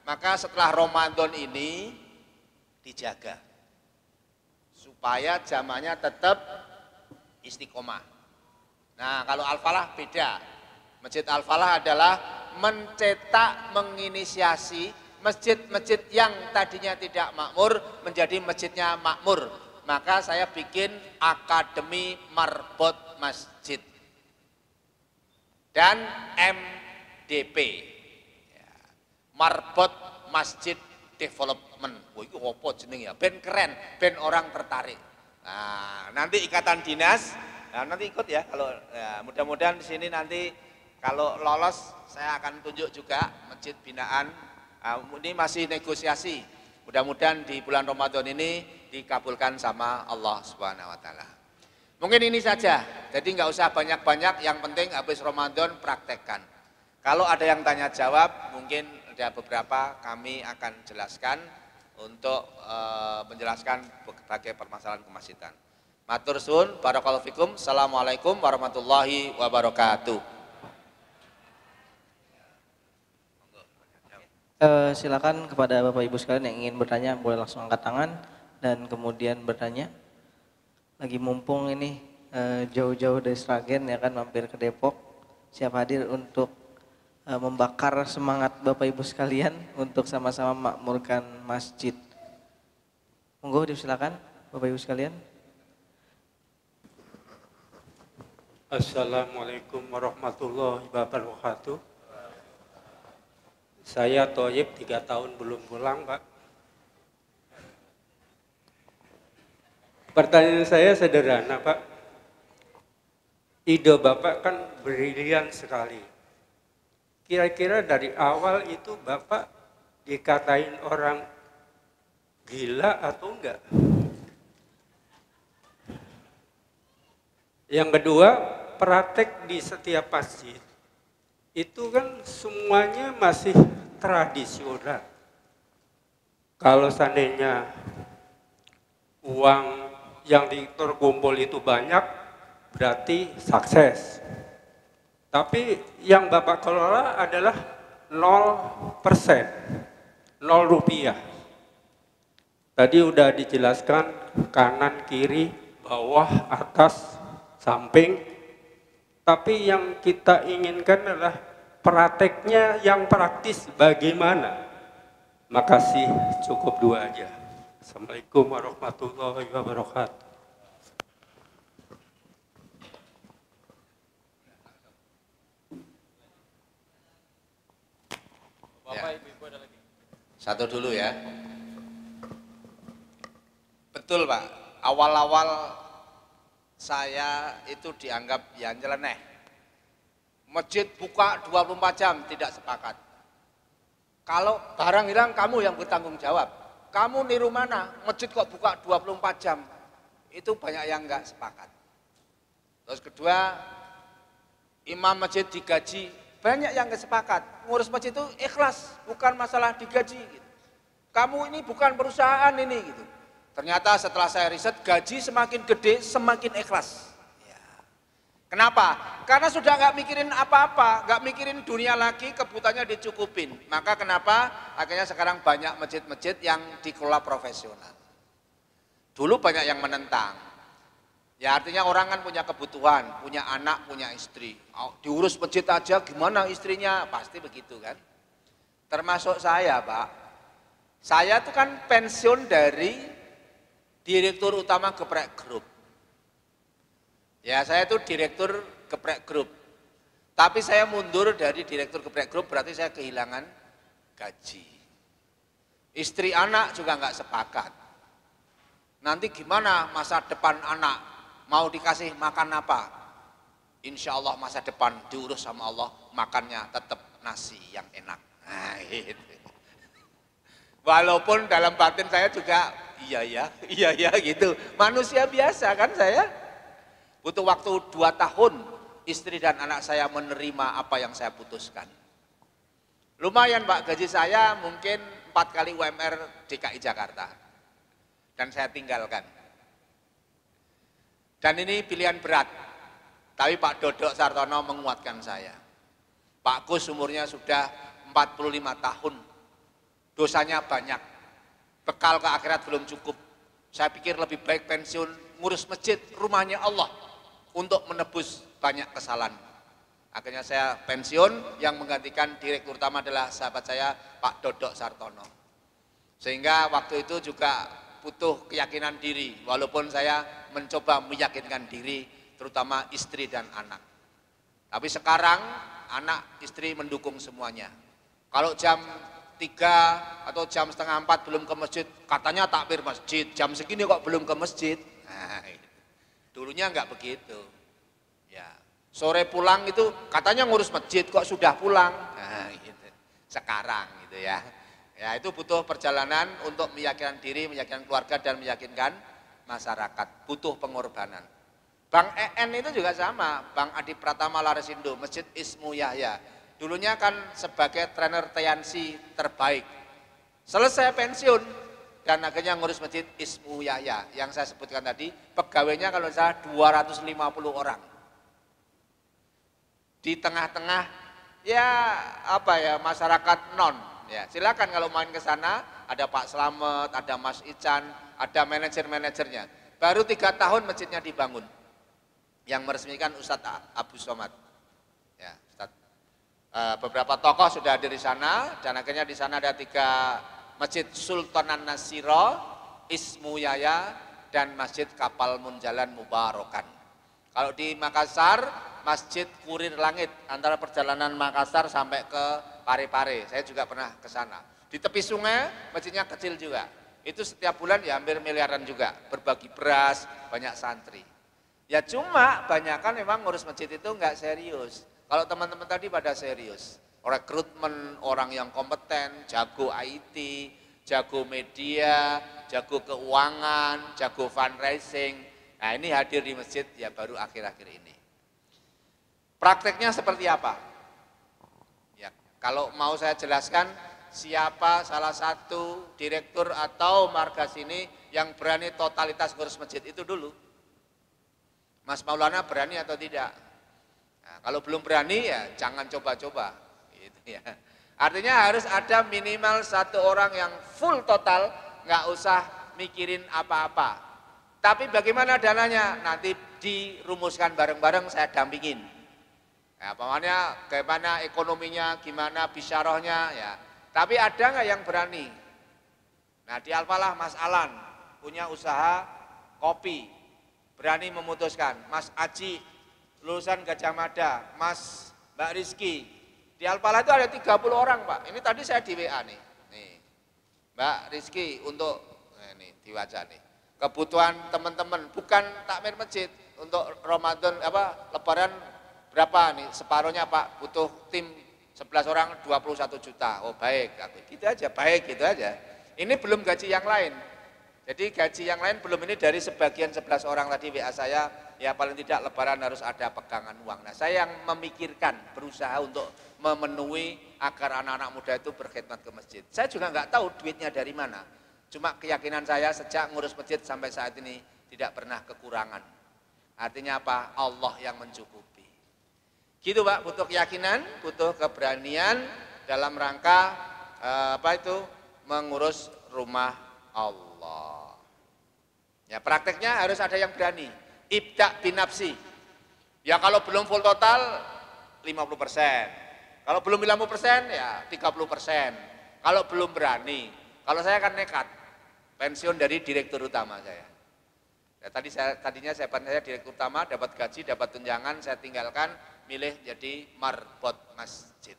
[SPEAKER 2] Maka setelah Ramadan ini dijaga supaya jamaahnya tetap istiqomah. Nah, kalau Al-Falah beda. Masjid Al-Falah adalah mencetak, menginisiasi masjid-masjid yang tadinya tidak makmur menjadi masjidnya makmur. Maka saya bikin Akademi Marbot Masjid dan MDP, Marbot Masjid Development. Wah, itu apa jeneng ya? Ben keren, ben orang tertarik. Nah, nanti ikatan dinas, nah, nanti ikut ya. Kalau ya, mudah-mudahan di sini nanti kalau lolos saya akan tunjuk juga masjid binaan. Ini masih negosiasi. Mudah-mudahan di bulan Ramadan ini dikabulkan sama Allah Subhanahu wa taala. Mungkin ini saja. Jadi nggak usah banyak-banyak, yang penting habis Ramadan praktekkan. Kalau ada yang tanya jawab, mungkin ada beberapa kami akan jelaskan untuk menjelaskan berbagai permasalahan kemasjidan. Matur suwun, barakallahu fikum. Assalamualaikum warahmatullahi wabarakatuh.
[SPEAKER 1] Silakan kepada Bapak Ibu sekalian yang ingin bertanya boleh langsung angkat tangan dan kemudian bertanya. Lagi mumpung ini jauh-jauh dari Sragen ya kan, mampir ke Depok, siap hadir untuk membakar semangat Bapak Ibu sekalian untuk sama-sama makmurkan masjid. Monggo disilakan Bapak Ibu sekalian.
[SPEAKER 3] Assalamualaikum warahmatullahi wabarakatuh. Saya Toyib, 3 tahun belum pulang, Pak. Pertanyaan saya sederhana, Pak. Ide Bapak kan brilian sekali. Kira-kira dari awal itu Bapak dikatain orang gila atau enggak? Yang kedua, praktek di setiap masjid itu kan semuanya masih tradisional. Kalau seandainya uang yang terkumpul itu banyak, berarti sukses. Tapi yang Bapak kelola adalah 0%, 0 rupiah. Tadi udah dijelaskan kanan, kiri, bawah, atas, samping. Tapi yang kita inginkan adalah prakteknya yang praktis bagaimana. Makasih, cukup 2 aja. Assalamualaikum warahmatullahi wabarakatuh.
[SPEAKER 2] Ya. Satu dulu ya. Betul Pak, awal-awal saya itu dianggap ya nyeleneh. Masjid buka 24 jam, tidak sepakat. Kalau barang hilang kamu yang bertanggung jawab. Kamu niru mana? Masjid kok buka 24 jam? Itu banyak yang enggak sepakat. Terus kedua, imam masjid digaji, banyak yang enggak sepakat. Ngurus masjid itu ikhlas, bukan masalah digaji. Gitu. Kamu ini bukan perusahaan ini gitu. Ternyata setelah saya riset, gaji semakin gede, semakin ikhlas. Ya. Kenapa? Karena sudah nggak mikirin apa-apa, nggak mikirin dunia lagi, kebutuhannya dicukupin. Maka kenapa? Akhirnya sekarang banyak masjid-masjid yang dikelola profesional. Dulu banyak yang menentang. Ya artinya orang kan punya kebutuhan, punya anak, punya istri. Oh, diurus masjid aja, gimana istrinya? Pasti begitu kan? Termasuk saya Pak. Saya tuh kan pensiun dari Direktur Utama Geprek Group. Ya saya itu Direktur Geprek Group. Tapi saya mundur dari Direktur Geprek Group berarti saya kehilangan gaji. Istri anak juga nggak sepakat. Nanti gimana masa depan anak? Mau dikasih makan apa? Insya Allah masa depan diurus sama Allah, makannya tetap nasi yang enak. Nah, itu. Walaupun dalam batin saya juga iya ya gitu. Manusia biasa kan saya. Butuh waktu 2 tahun istri dan anak saya menerima apa yang saya putuskan. Lumayan Pak, gaji saya mungkin 4 kali UMR DKI Jakarta. Dan saya tinggalkan. Dan ini pilihan berat. Tapi Pak Dodok Sartono menguatkan saya. Pak Kus umurnya sudah 45 tahun. Dosanya banyak, bekal ke akhirat belum cukup. Saya pikir lebih baik pensiun, ngurus masjid, rumahnya Allah, untuk menebus banyak kesalahan. Akhirnya saya pensiun, yang menggantikan direktur utama adalah sahabat saya Pak Dodok Sartono. Sehingga waktu itu juga butuh keyakinan diri, walaupun saya mencoba meyakinkan diri, terutama istri dan anak. Tapi sekarang anak istri mendukung semuanya. Kalau jam 3 atau jam setengah 4 belum ke masjid, katanya takbir masjid, jam segini kok belum ke masjid. Nah, dulunya enggak begitu. Ya, sore pulang itu katanya ngurus masjid kok sudah pulang. Nah, gitu. Sekarang gitu ya. Ya, itu butuh perjalanan untuk meyakinkan diri, meyakinkan keluarga dan meyakinkan masyarakat. Butuh pengorbanan. Bang EN itu juga sama, Bang Adi Pratama Laresindo, Masjid Ismu Yahya. Dulunya kan sebagai trainer Tiansi terbaik. Selesai pensiun dan akhirnya ngurus Masjid Ismu Yahya. Yang saya sebutkan tadi, pegawainya kalau saya 250 orang. Di tengah-tengah ya apa ya masyarakat non. Ya, silakan kalau main ke sana, ada Pak Slamet, ada Mas Ican, ada manajer-manajernya. Baru 3 tahun masjidnya dibangun. Yang meresmikan Ustadz Abu Somad. Ya, Ustadz. Beberapa tokoh sudah ada di sana, dan akhirnya di sana ada 3 masjid Sultanan Nasiro, Ismu Yahya, dan Masjid Kapal Munjalan Mubarokan. Kalau di Makassar, Masjid Kurir Langit, antara perjalanan Makassar sampai ke Parepare, saya juga pernah ke sana. Di tepi sungai, masjidnya kecil juga. Itu setiap bulan ya hampir miliaran juga, berbagi beras, banyak santri. Ya cuma banyakan memang ngurus masjid itu enggak serius. Kalau teman-teman tadi pada serius, rekrutmen orang yang kompeten, jago IT, jago media, jago keuangan, jago fundraising. Nah ini hadir di masjid ya baru akhir-akhir ini. Prakteknya seperti apa? Kalau mau saya jelaskan siapa salah satu direktur atau margas ini yang berani totalitas ngurus masjid itu dulu. Mas Maulana berani atau tidak? Nah, kalau belum berani ya jangan coba-coba. Gitu ya. Artinya harus ada minimal 1 orang yang full total, nggak usah mikirin apa-apa. Tapi bagaimana dananya? Nanti dirumuskan bareng-bareng, saya dampingin. Ya, pokoknya bagaimana ekonominya, gimana bisyarahnya ya. Tapi ada nggak yang berani? Nah di Al-Falah Mas Alan punya usaha kopi, berani memutuskan. Mas Aji lulusan Gajah Mada, Mas Mbak Rizky. Di Al-Falah itu ada 30 orang Pak. Ini tadi saya di WA nih. Mbak Rizky untuk ini diwaca nih. Kebutuhan teman-teman bukan takmir masjid untuk Ramadan Lebaran. Berapa nih? Separuhnya Pak, butuh tim 11 orang 21 juta. Oh baik, gitu aja, baik gitu aja. Ini belum gaji yang lain. Jadi gaji yang lain belum, ini dari sebagian 11 orang tadi WA saya, ya paling tidak Lebaran harus ada pegangan uang. Nah saya yang memikirkan, berusaha untuk memenuhi agar anak-anak muda itu berkhidmat ke masjid. Saya juga nggak tahu duitnya dari mana. Cuma keyakinan saya sejak ngurus masjid sampai saat ini tidak pernah kekurangan. Artinya apa? Allah yang mencukupi. Gitu Pak, butuh keyakinan, butuh keberanian dalam rangka mengurus rumah Allah. Ya prakteknya harus ada yang berani. Ibda binafsi. Ya kalau belum full total 50%. Kalau belum 50% ya 30%. Kalau belum berani. Kalau saya kan nekat. Pensiun dari direktur utama saya. Ya, tadinya saya direktur utama, dapat gaji, dapat tunjangan, saya tinggalkan, milih jadi marbot masjid.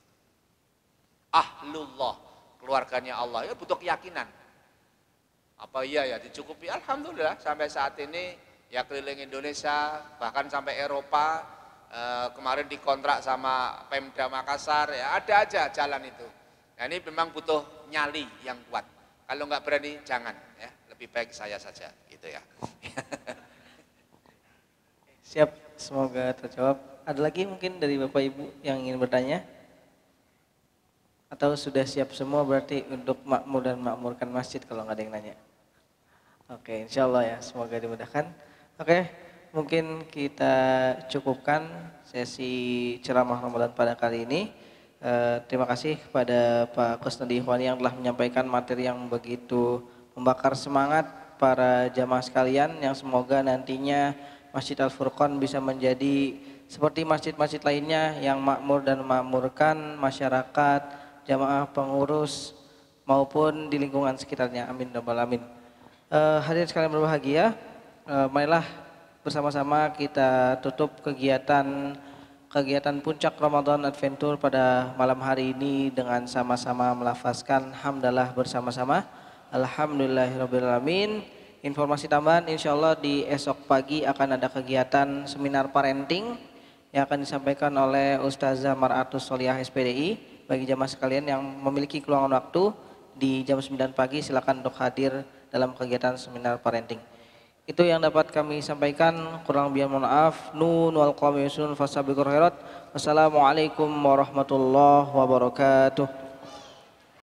[SPEAKER 2] Ahlullah, keluarganya Allah, ya butuh keyakinan. Apa iya ya dicukupi? Alhamdulillah sampai saat ini ya keliling Indonesia, bahkan sampai Eropa, kemarin dikontrak sama Pemda Makassar, ya ada aja jalan itu. Nah ini memang butuh nyali yang kuat. Kalau nggak berani jangan, ya lebih baik saya saja, gitu ya.
[SPEAKER 1] Siap, semoga terjawab. Ada lagi mungkin dari Bapak Ibu yang ingin bertanya? Atau sudah siap semua berarti untuk makmur dan makmurkan masjid kalau nggak ada yang nanya? Oke, insya Allah ya, semoga dimudahkan. Oke, mungkin kita cukupkan sesi ceramah Ramadan pada kali ini. Terima kasih kepada Pak Kusnadi Ikhwani yang telah menyampaikan materi yang begitu membakar semangat para jamaah sekalian, yang semoga nantinya Masjid Al Furqon bisa menjadi seperti masjid-masjid lainnya yang makmur dan memakmurkan masyarakat, jamaah pengurus maupun di lingkungan sekitarnya. Amin rabbal alamin. Hadirin sekalian berbahagia, marilah bersama-sama kita tutup kegiatan puncak Ramadan Adventure pada malam hari ini dengan sama-sama melafazkan hamdalah bersama-sama. Alhamdulillahirabbil alamin. Informasi tambahan, insya Allah di esok pagi akan ada kegiatan seminar parenting yang akan disampaikan oleh Ustazah Mar'atus Solihah SPDI. Bagi jamaah sekalian yang memiliki keluangan waktu di jam 9 pagi silakan untuk hadir dalam kegiatan seminar parenting. Itu yang dapat kami sampaikan, kurang lebih mohon maaf. Nun wal qawmi yusun fasabiqul khairat. Wassalamualaikum warahmatullahi wabarakatuh.